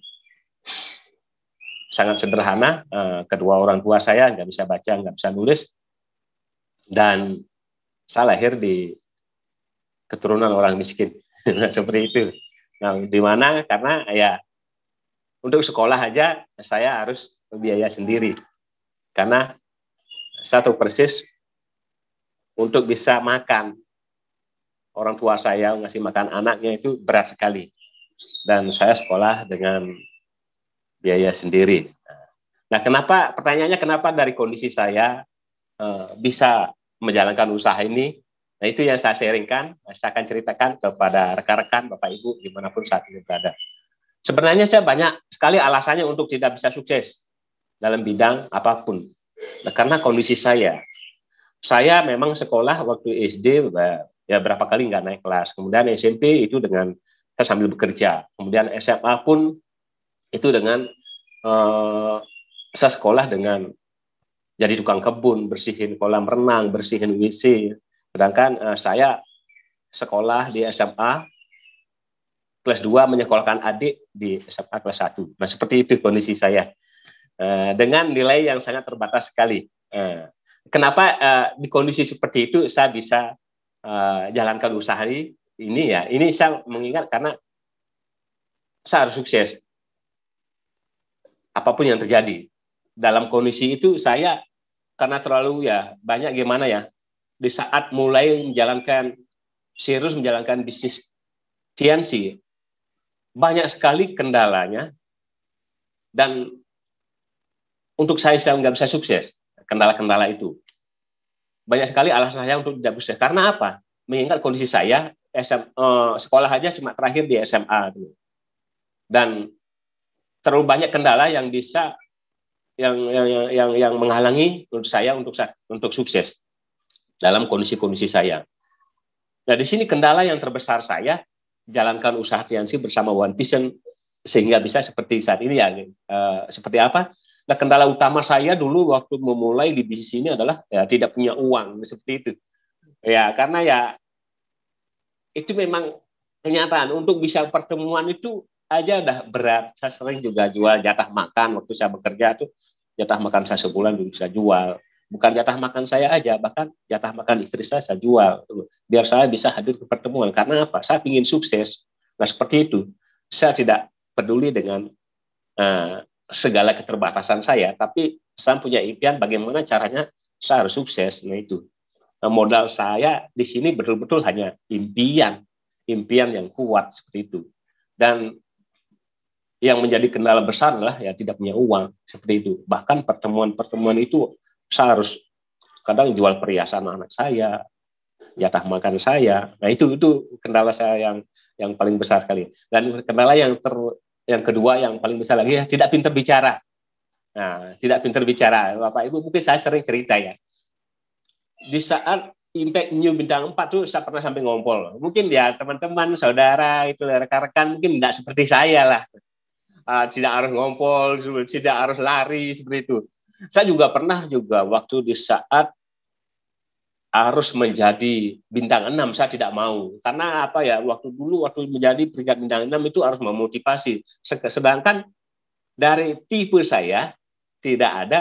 sangat sederhana. Kedua orang tua saya nggak bisa baca, nggak bisa nulis. Dan saya lahir di keturunan orang miskin. Seperti itu. Nah, di mana karena ya untuk sekolah aja saya harus biaya sendiri. Karena satu persis untuk bisa makan. Orang tua saya ngasih makan anaknya itu berat sekali. Dan saya sekolah dengan biaya sendiri. Nah, kenapa, pertanyaannya kenapa dari kondisi saya bisa menjalankan usaha ini? Nah, itu yang saya sharingkan, saya akan ceritakan kepada rekan-rekan, Bapak Ibu, dimanapun saat ini berada. Sebenarnya saya banyak sekali alasannya untuk tidak bisa sukses dalam bidang apapun. Nah, karena kondisi saya memang sekolah waktu SD, ya berapa kali nggak naik kelas. Kemudian SMP itu dengan saya sambil bekerja. Kemudian SMA pun itu dengan saya sekolah dengan jadi tukang kebun, bersihin kolam renang, bersihin WC. Sedangkan saya sekolah di SMA kelas 2 menyekolahkan adik di SMA kelas 1. Nah, seperti itu kondisi saya. Dengan nilai yang sangat terbatas sekali. Kenapa di kondisi seperti itu saya bisa jalankan usaha ini ya? Ini saya mengingat karena saya harus sukses. Apapun yang terjadi. Dalam kondisi itu saya karena terlalu ya banyak gimana ya, di saat mulai serius menjalankan bisnis CNC, banyak sekali kendalanya, dan untuk saya nggak bisa sukses, kendala-kendala itu. Banyak sekali alasan saya untuk tidak sukses. Karena apa? Mengingat kondisi saya, sekolah aja cuma terakhir di SMA. Dan terlalu banyak kendala yang bisa, yang menghalangi untuk saya untuk sukses dalam kondisi-kondisi saya. Nah, di sini kendala yang terbesar saya, jalankan usaha TNC bersama One Vision, sehingga bisa seperti saat ini ya. Seperti apa? Nah, kendala utama saya dulu waktu memulai di bisnis ini adalah ya tidak punya uang seperti itu. Ya, karena ya itu memang kenyataan. Untuk bisa pertemuan itu aja udah berat. Saya sering juga jual jatah makan waktu saya bekerja tuh, jatah makan saya sebulan bisa jual. Bukan jatah makan saya aja, bahkan jatah makan istri saya jual. Biar saya bisa hadir ke pertemuan. Karena apa? Saya ingin sukses. Nah, seperti itu. Saya tidak peduli dengan segala keterbatasan saya, tapi saya punya impian bagaimana caranya saya harus sukses. Nah, itu. Nah, modal saya di sini betul-betul hanya impian yang kuat seperti itu. Dan yang menjadi kendala besar adalah ya tidak punya uang seperti itu. Bahkan pertemuan-pertemuan itu saya harus kadang jual perhiasan anak saya, jatah makan saya. Nah, itu kendala saya yang paling besar sekali. Dan kendala yang kedua yang paling besar lagi ya tidak pintar bicara. Nah, tidak pintar bicara. Bapak Ibu mungkin saya sering cerita ya. Di saat Impact New Bintang 4 tuh saya pernah sampai ngompol. Mungkin ya teman-teman, saudara, itu rekan-rekan mungkin tidak seperti saya lah. Tidak harus ngompol, tidak harus lari seperti itu. Saya juga pernah waktu di saat harus menjadi bintang 6, saya tidak mau. Karena apa ya, waktu menjadi peringkat bintang 6 itu harus memotivasi. Sedangkan dari tipe saya tidak ada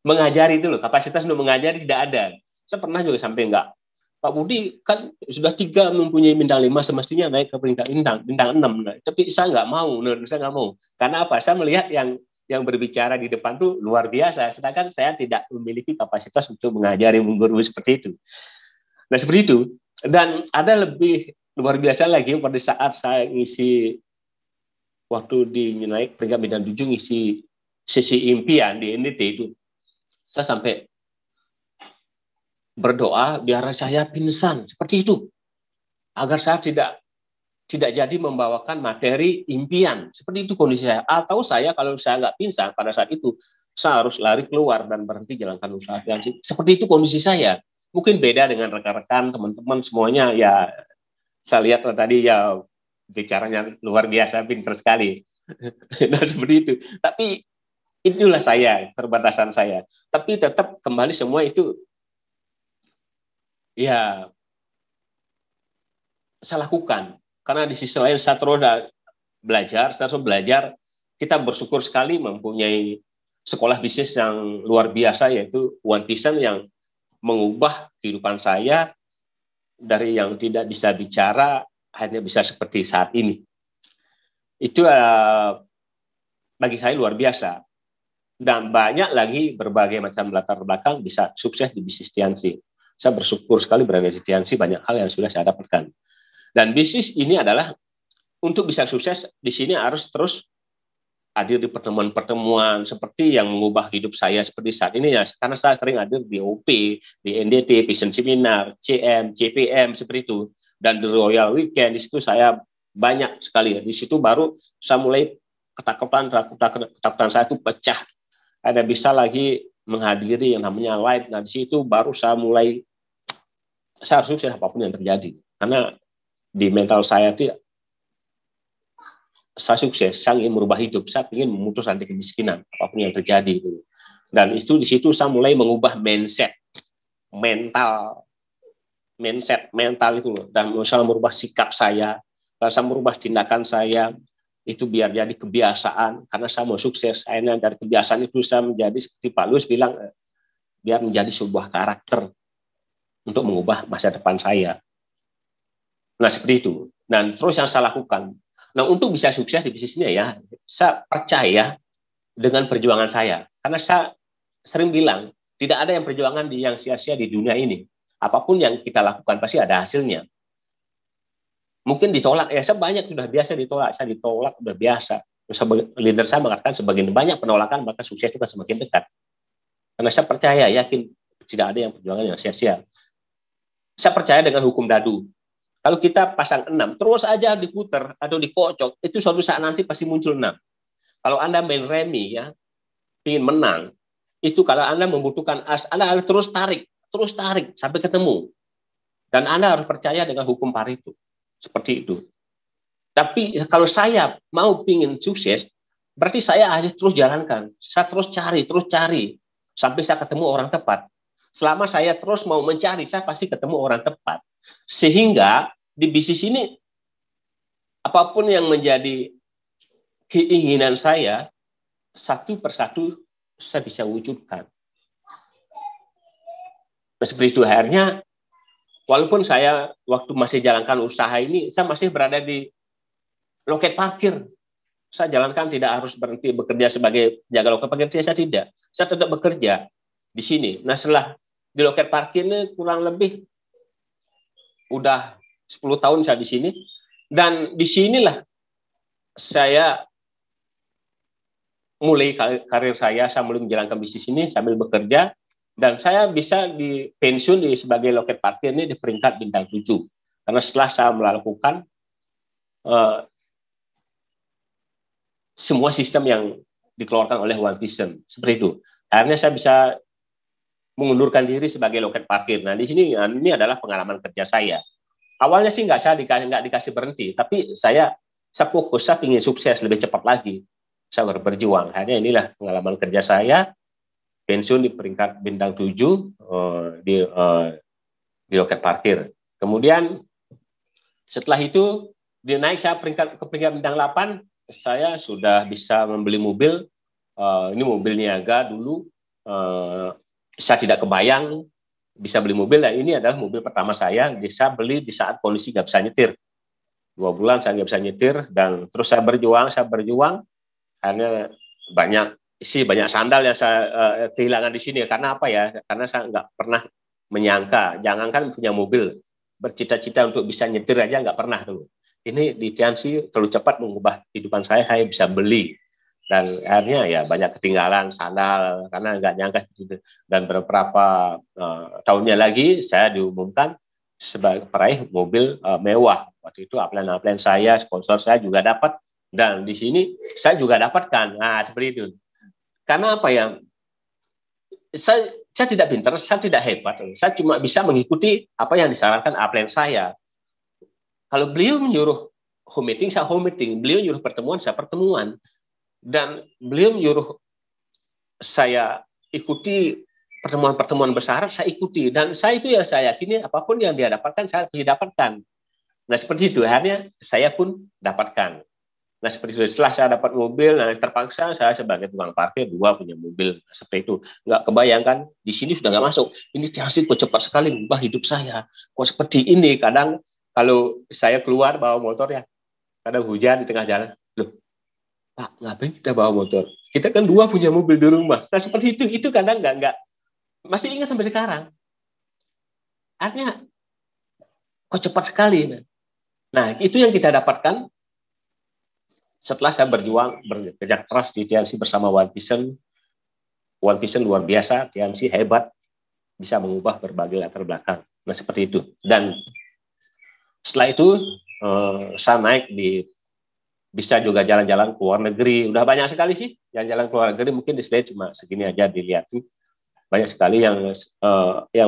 mengajari itu loh, kapasitas untuk mengajari tidak ada. Saya pernah juga sampai enggak, Pak Budi kan sudah 3 mempunyai bintang 5, semestinya naik ke peringkat bintang 6. Nah, tapi saya nggak mau. Karena apa? Saya melihat yang berbicara di depan tuh luar biasa, sedangkan saya tidak memiliki kapasitas untuk mengajari, menggurui seperti itu. Nah, seperti itu. Dan ada lebih luar biasa lagi pada saat saya ngisi waktu naik peringkat bintang 7 ngisi sesi impian di NDT itu. Saya sampai berdoa biar saya pingsan seperti itu, agar saya tidak jadi membawakan materi impian. Seperti itu kondisi saya. Atau kalau saya nggak pingsan pada saat itu, saya harus lari keluar dan berhenti jalankan usaha. Seperti itu kondisi saya. Mungkin beda dengan rekan-rekan, teman-teman semuanya ya. Saya lihat tadi ya bicaranya luar biasa, pintar sekali. Nah, seperti itu. Tapi itulah saya, keterbatasan saya. Tapi tetap kembali semua itu ya saya lakukan. Karena di sisi lain saya terus belajar, kita bersyukur sekali mempunyai sekolah bisnis yang luar biasa, yaitu One Vision, yang mengubah kehidupan saya dari yang tidak bisa bicara hanya bisa seperti saat ini. Itu bagi saya luar biasa. Dan banyak lagi berbagai macam latar belakang bisa sukses di bisnis Tiansi. Saya bersyukur sekali berada di Tiansi, banyak hal yang sudah saya dapatkan. Dan bisnis ini adalah untuk bisa sukses di sini harus terus hadir di pertemuan-pertemuan seperti yang mengubah hidup saya seperti saat ini ya. Karena saya sering hadir di OP, di NDT, Vision Seminar, CM, CPM seperti itu. Dan di Royal Weekend di situ saya banyak sekali. Di situ baru saya mulai ketakutan saya itu pecah. Ada bisa lagi menghadiri yang namanya live. Nah, di situ baru saya harus sukses apapun yang terjadi. Karena di mental saya itu saya sukses, saya ingin merubah hidup, saya ingin memutus rantai kemiskinan apapun yang terjadi. Dan itu di situ saya mulai mengubah mental itu loh. Dan saya merubah sikap saya, dan saya merubah tindakan saya. Itu biar jadi kebiasaan, karena saya mau sukses. Akhirnya dari kebiasaan itu saya menjadi seperti Pak Luis bilang, biar menjadi sebuah karakter untuk mengubah masa depan saya. Nah, seperti itu. Dan terus yang saya lakukan. Nah, untuk bisa sukses di bisnisnya ya, saya percaya dengan perjuangan saya. Karena saya sering bilang, tidak ada yang perjuangan yang sia-sia di dunia ini. Apapun yang kita lakukan pasti ada hasilnya. Mungkin ditolak, ya saya banyak sudah biasa ditolak, saya ditolak sudah biasa. Leader saya mengatakan semakin banyak penolakan, maka sukses juga semakin dekat. Karena saya percaya, yakin tidak ada yang perjuangan yang sia-sia. Saya percaya dengan hukum dadu. Kalau kita pasang 6, terus aja diputer atau dikocok, itu suatu saat nanti pasti muncul 6. Kalau Anda main remi, ya, ingin menang, itu kalau Anda membutuhkan as, Anda harus terus tarik sampai ketemu. Dan Anda harus percaya dengan hukum Pareto. Seperti itu. Tapi kalau saya mau pingin sukses, berarti saya harus terus jalankan. Saya terus cari, sampai saya ketemu orang tepat. Selama saya terus mau mencari, saya pasti ketemu orang tepat. Sehingga di bisnis ini, apapun yang menjadi keinginan saya, satu persatu saya bisa wujudkan. Nah, seperti itu akhirnya, walaupun saya waktu masih jalankan usaha ini, saya masih berada di loket parkir. Saya jalankan, tidak harus berhenti bekerja sebagai jaga loket parkir, saya tidak. Saya tetap bekerja di sini. Nah, setelah di loket parkir ini kurang lebih udah 10 tahun saya di sini. Dan disinilah saya mulai karir saya mulai menjalankan bisnis ini sambil bekerja. Dan saya bisa di pensiun sebagai loket parkir ini di peringkat bintang 7. Karena setelah saya melakukan semua sistem yang dikeluarkan oleh One Vision. Seperti itu. Akhirnya saya bisa mengundurkan diri sebagai loket parkir. Nah, di sini ini adalah pengalaman kerja saya. Awalnya sih nggak dikasih berhenti, tapi saya fokus, saya ingin sukses lebih cepat lagi. Saya berjuang. Akhirnya inilah pengalaman kerja saya. Pensiun di peringkat bintang 7 di loket parkir. Kemudian setelah itu dinaik saya ke peringkat bintang 8, saya sudah bisa membeli mobil. Ini mobil niaga dulu. Saya tidak kebayang bisa beli mobil. Dan ini adalah mobil pertama saya. Saya beli di saat kondisi nggak bisa nyetir. 2 bulan saya nggak bisa nyetir, dan terus saya berjuang. Akhirnya banyak sandal yang saya kehilangan di sini. Karena apa ya? Karena saya nggak pernah menyangka, jangankan punya mobil, bercita-cita untuk bisa nyetir aja nggak pernah dulu. Ini di Tianxi terlalu cepat mengubah kehidupan saya bisa beli. Dan akhirnya ya banyak ketinggalan sandal karena nggak nyangka. Dan beberapa tahunnya lagi saya diumumkan sebagai peraih mobil mewah. Waktu itu upline saya, sponsor saya juga dapat. Dan di sini saya juga dapatkan. Nah, seperti itu. Karena apa ya? Saya tidak pintar, saya tidak hebat. Saya cuma bisa mengikuti apa yang disarankan upline saya. Kalau beliau menyuruh home meeting, saya home meeting. Beliau nyuruh pertemuan, saya pertemuan. Dan beliau menyuruh saya ikuti pertemuan-pertemuan besar, saya ikuti. Dan saya itu yang saya yakini, apapun yang dia dapatkan, saya bisa dapatkan. Nah, seperti itu. Akhirnya saya pun dapatkan. Nah, seperti itu. Setelah saya dapat mobil, nah terpaksa saya sebagai tukang parkir 2 punya mobil. Seperti itu. Nggak kebayangkan, di sini sudah nggak masuk. Ini Tianxi kok cepat sekali mengubah hidup saya. Kok seperti ini? Kadang kalau saya keluar bawa motor ya, kadang hujan di tengah jalan. Loh, Pak, ngapain kita bawa motor? Kita kan 2 punya mobil di rumah. Nah, seperti itu kadang nggak. Masih ingat sampai sekarang. Artinya, kok cepat sekali. Nah, itu yang kita dapatkan setelah saya berjuang, bekerja keras di Tianxi bersama One Vision. One Vision luar biasa, Tianxi hebat, bisa mengubah berbagai latar belakang. Nah, seperti itu. Dan setelah itu, saya naik bisa juga jalan-jalan ke luar negeri. Udah banyak sekali sih, jalan-jalan ke luar negeri, mungkin di slide cuma segini aja dilihat. Banyak sekali yang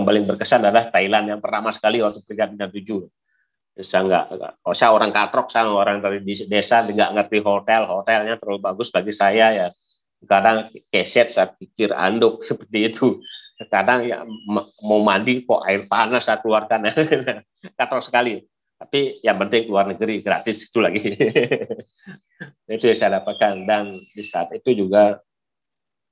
paling berkesan adalah Thailand, yang pertama sekali waktu peringkat bintang 7. Saya orang katrok, saya orang dari desa, nggak ngerti hotelnya terlalu bagus bagi saya ya. Kadang keset saya pikir anduk seperti itu. Kadang ya mau mandi kok air panas saya keluarkan, katrok sekali. Tapi yang penting luar negeri gratis itu lagi. Itu yang saya dapatkan. Dan di saat itu juga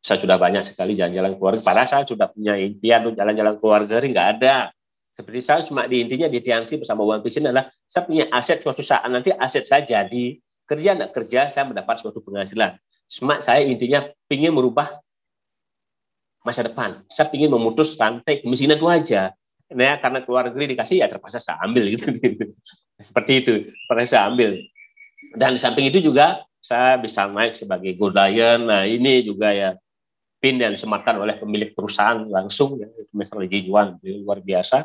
saya sudah banyak sekali jalan-jalan keluar. Padahal saya sudah punya impian untuk jalan-jalan keluar negeri, nggak ada. Seperti saya cuma intinya di Tianxi bersama One Vision adalah saya punya aset, suatu saat nanti aset saya jadi, kerja nggak kerja saya mendapat suatu penghasilan. Cuma saya intinya ingin merubah masa depan. Saya ingin memutus rantai kemiskinan itu aja. Nah, karena keluar negeri dikasih ya terpaksa saya ambil gitu. Seperti itu, terpaksa saya ambil. Dan di samping itu juga saya bisa naik sebagai Gold Lion. Nah, ini juga ya pin yang disematkan oleh pemilik perusahaan langsung, ya, Mr. Jijuan, luar biasa.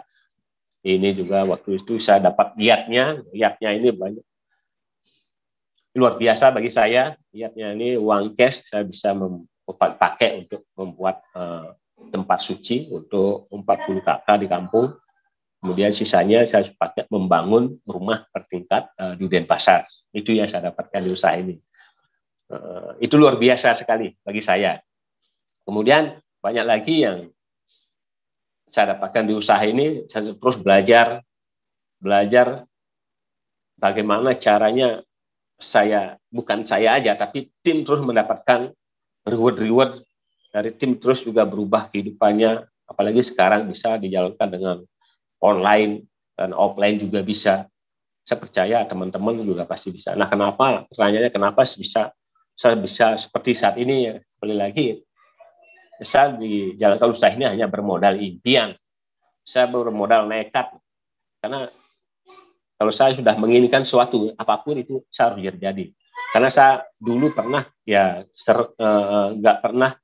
Ini juga waktu itu saya dapat giatnya ini banyak. Luar biasa bagi saya, giatnya ini uang cash saya bisa pakai untuk membuat tempat suci untuk 40 kakak di kampung. Kemudian sisanya saya pakai membangun rumah bertingkat di Denpasar. Itu yang saya dapatkan di usaha ini. Itu luar biasa sekali bagi saya. Kemudian banyak lagi yang saya dapatkan di usaha ini. Saya terus belajar bagaimana caranya bukan saya aja, tapi tim terus mendapatkan reward dari tim, terus juga berubah kehidupannya. Apalagi sekarang bisa dijalankan dengan online dan offline juga bisa. Saya percaya teman-teman juga pasti bisa. Nah, pertanyaannya kenapa saya bisa seperti saat ini ya? Sekali lagi, saya dijalankan usaha ini hanya bermodal impian. Saya bermodal nekat. Karena kalau saya sudah menginginkan sesuatu, apapun itu saya harus jadi. Karena saya dulu pernah nggak pernah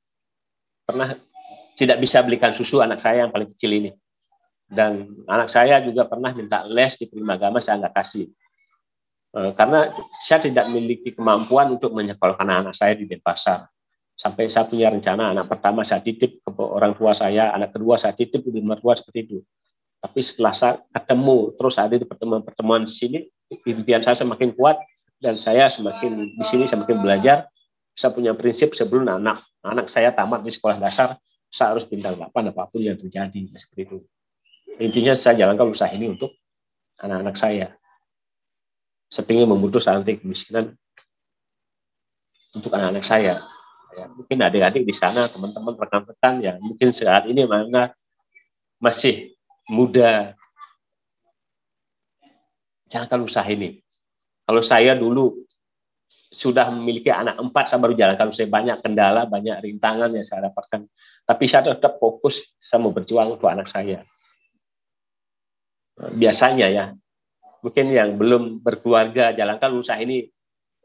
tidak bisa belikan susu anak saya yang paling kecil ini. Dan anak saya juga pernah minta les di Primagama, saya nggak kasih. Karena saya tidak memiliki kemampuan untuk menyekolahkan anak saya di Denpasar. Sampai saya punya rencana, anak pertama saya titip ke orang tua saya, anak kedua saya titip di mertua, seperti itu. Tapi setelah saya ketemu, terus ada di pertemuan di sini, impian saya semakin kuat, dan saya semakin di sini semakin belajar. Saya punya prinsip sebelum anak saya tamat di sekolah dasar, saya harus bintang 8 apapun yang terjadi, seperti itu. Intinya saya jalankan usaha ini untuk anak-anak saya. Saya ingin memutus rantai kemiskinan untuk anak-anak saya. Ya, mungkin adik-adik di sana, teman-teman, rekan-rekan yang mungkin saat ini masih muda, jalankan usaha ini. Kalau saya dulu sudah memiliki anak 4, saya baru jalankan usaha, banyak kendala, banyak rintangan yang saya dapatkan. Tapi saya tetap fokus, saya mau berjuang untuk anak saya. Biasanya ya, mungkin yang belum berkeluarga, jalankan usaha ini,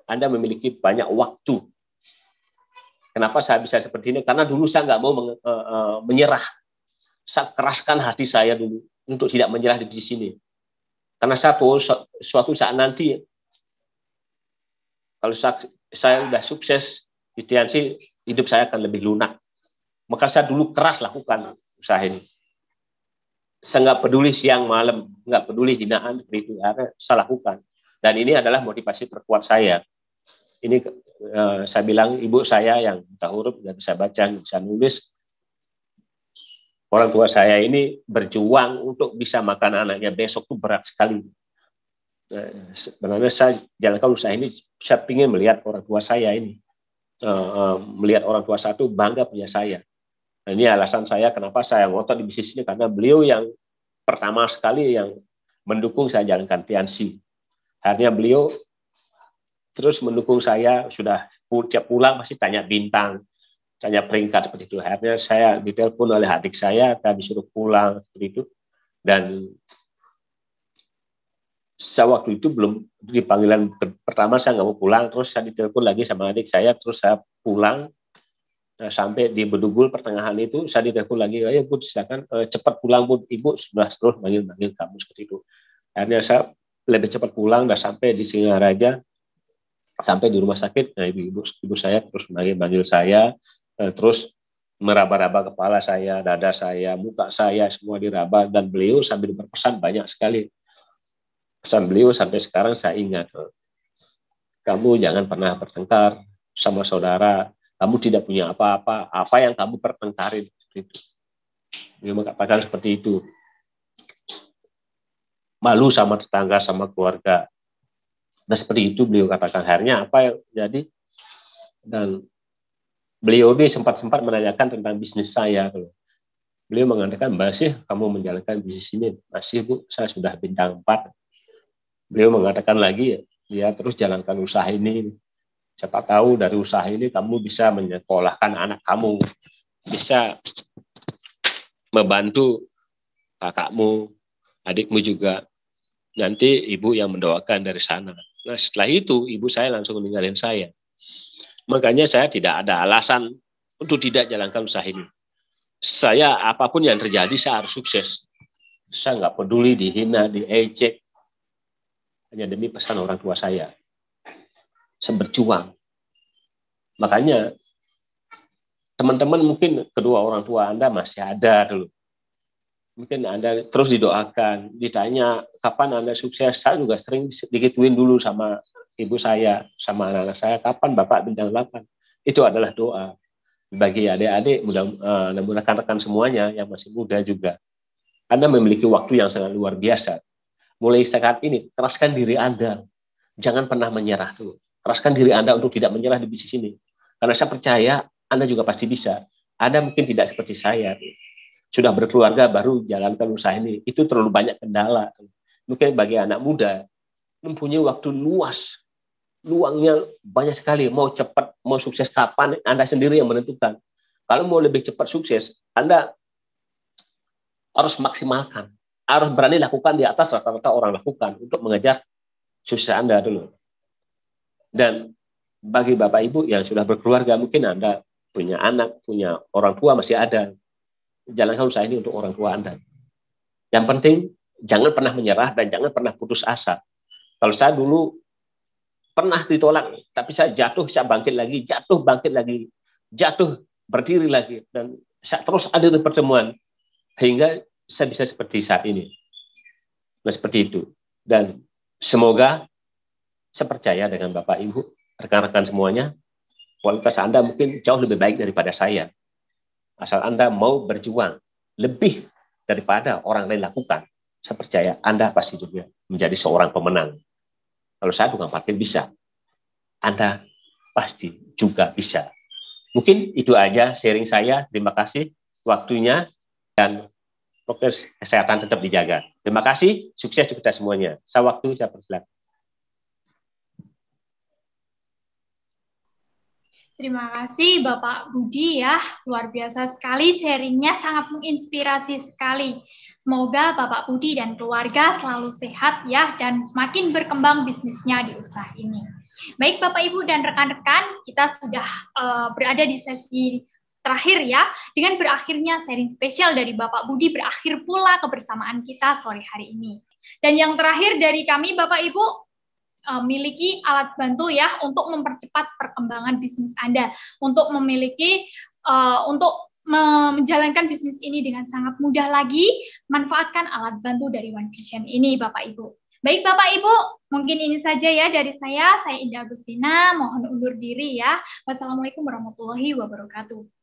Anda memiliki banyak waktu. Kenapa saya bisa seperti ini? Karena dulu saya nggak mau menyerah. Saya keraskan hati saya dulu untuk tidak menyerah di sini. Karena suatu saat nanti, kalau saya sudah sukses di TNC, hidup saya akan lebih lunak. Maka saya dulu keras lakukan usaha ini. Saya nggak peduli siang malam, nggak peduli hinaan, seperti itu, saya lakukan. Dan ini adalah motivasi terkuat saya. Ini saya bilang ibu saya yang buta huruf, nggak bisa baca, nggak bisa nulis. Orang tua saya ini berjuang untuk bisa makan anaknya besok itu berat sekali. Sebenarnya saya jalankan usaha ini, saya ingin melihat orang tua saya ini, melihat orang tua saya itu bangga punya saya. Nah, ini alasan saya kenapa saya ngotot di bisnis ini, karena beliau yang pertama sekali yang mendukung saya jalankan TNC. Akhirnya beliau terus mendukung saya, sudah tiap pulang masih tanya bintang, tanya peringkat, seperti itu. Akhirnya saya ditelepon oleh adik saya disuruh pulang, seperti itu. Dan saya waktu itu belum di panggilan pertama, saya nggak mau pulang, terus saya ditelepon lagi sama adik saya, terus saya pulang. Sampai di Bedugul pertengahan itu saya ditelepon lagi, ayo Bu, silakan cepat pulang Bu, Ibu sudah terus manggil kamu, seperti itu. Akhirnya saya lebih cepat pulang, dan sampai di Singaraja, sampai di rumah sakit, nah, ibu saya terus manggil saya, terus meraba-raba kepala saya, dada saya, muka saya, semua diraba, dan beliau sambil berpesan banyak sekali. Pesan beliau sampai sekarang saya ingat, kamu jangan pernah bertengkar sama saudara, kamu tidak punya apa-apa, apa yang kamu pertengkarin, seperti itu. Beliau mengatakan seperti itu. Malu sama tetangga, sama keluarga. Nah, seperti itu beliau katakan. Akhirnya apa yang jadi? Dan beliau ini sempat menanyakan tentang bisnis saya. Beliau mengatakan, masih kamu menjalankan bisnis ini? Masih Bu, saya sudah bintang 4. Beliau mengatakan lagi, ya terus jalankan usaha ini. Siapa tahu dari usaha ini kamu bisa menyekolahkan anak kamu, bisa membantu kakakmu, adikmu juga. Nanti ibu yang mendoakan dari sana. Nah, setelah itu ibu saya langsung meninggalin saya. Makanya saya tidak ada alasan untuk tidak jalankan usaha ini. Saya apapun yang terjadi saya harus sukses. Saya nggak peduli dihina, diejek, hanya demi pesan orang tua saya. Saya berjuang. Makanya teman-teman mungkin kedua orang tua Anda masih ada dulu. Mungkin Anda terus didoakan, ditanya kapan Anda sukses. Saya juga sering digituin dulu sama ibu saya, sama anak-anak saya, kapan Bapak bintang 8. Itu adalah doa. Bagi adik-adik, mudah-mudahan rekan-rekan semuanya yang masih muda juga, Anda memiliki waktu yang sangat luar biasa. Mulai saat ini, keraskan diri Anda. Jangan pernah menyerah dulu. Keraskan diri Anda untuk tidak menyerah di bisnis ini. Karena saya percaya Anda juga pasti bisa. Anda mungkin tidak seperti saya. Sudah berkeluarga baru jalankan usaha ini. Itu terlalu banyak kendala. Mungkin bagi anak muda, mempunyai waktu luas. Luangnya banyak sekali. Mau cepat, mau sukses kapan, Anda sendiri yang menentukan. Kalau mau lebih cepat sukses, Anda harus maksimalkan. Harus berani lakukan di atas rata-rata orang lakukan untuk mengejar sukses Anda dulu. Dan bagi Bapak Ibu yang sudah berkeluarga, mungkin Anda punya anak, punya orang tua masih ada. Jalankan usaha ini untuk orang tua Anda. Yang penting, jangan pernah menyerah dan jangan pernah putus asa. Kalau saya dulu pernah ditolak, tapi saya jatuh, saya bangkit lagi, jatuh, bangkit lagi, jatuh, berdiri lagi. Dan saya terus ada di pertemuan, hingga saya bisa seperti saat ini. Nah, seperti itu. Dan semoga saya percaya dengan Bapak Ibu, rekan-rekan semuanya, kualitas Anda mungkin jauh lebih baik daripada saya. Asal Anda mau berjuang lebih daripada orang lain lakukan, saya percaya Anda pasti juga menjadi seorang pemenang. Kalau saya bukan parkir bisa, Anda pasti juga bisa. Mungkin itu aja sharing saya. Terima kasih waktunya dan prokes kesehatan tetap dijaga. Terima kasih, sukses kita semuanya. Saya waktu, saya persilakan.
Terima kasih Bapak Budi ya, luar biasa sekali sharingnya, sangat menginspirasi sekali. Semoga Bapak Budi dan keluarga selalu sehat ya, dan semakin berkembang bisnisnya di usaha ini. Baik Bapak Ibu dan rekan-rekan, kita sudah berada di sesi terakhir ya, dengan berakhirnya sharing spesial dari Bapak Budi, berakhir pula kebersamaan kita sore hari ini. Dan yang terakhir dari kami Bapak Ibu, miliki alat bantu ya untuk mempercepat perkembangan bisnis Anda, untuk memiliki untuk menjalankan bisnis ini dengan sangat mudah lagi. Manfaatkan alat bantu dari One Vision ini Bapak Ibu. Baik Bapak Ibu, mungkin ini saja ya dari saya Indah Agustina, mohon undur diri ya. Wassalamualaikum warahmatullahi wabarakatuh.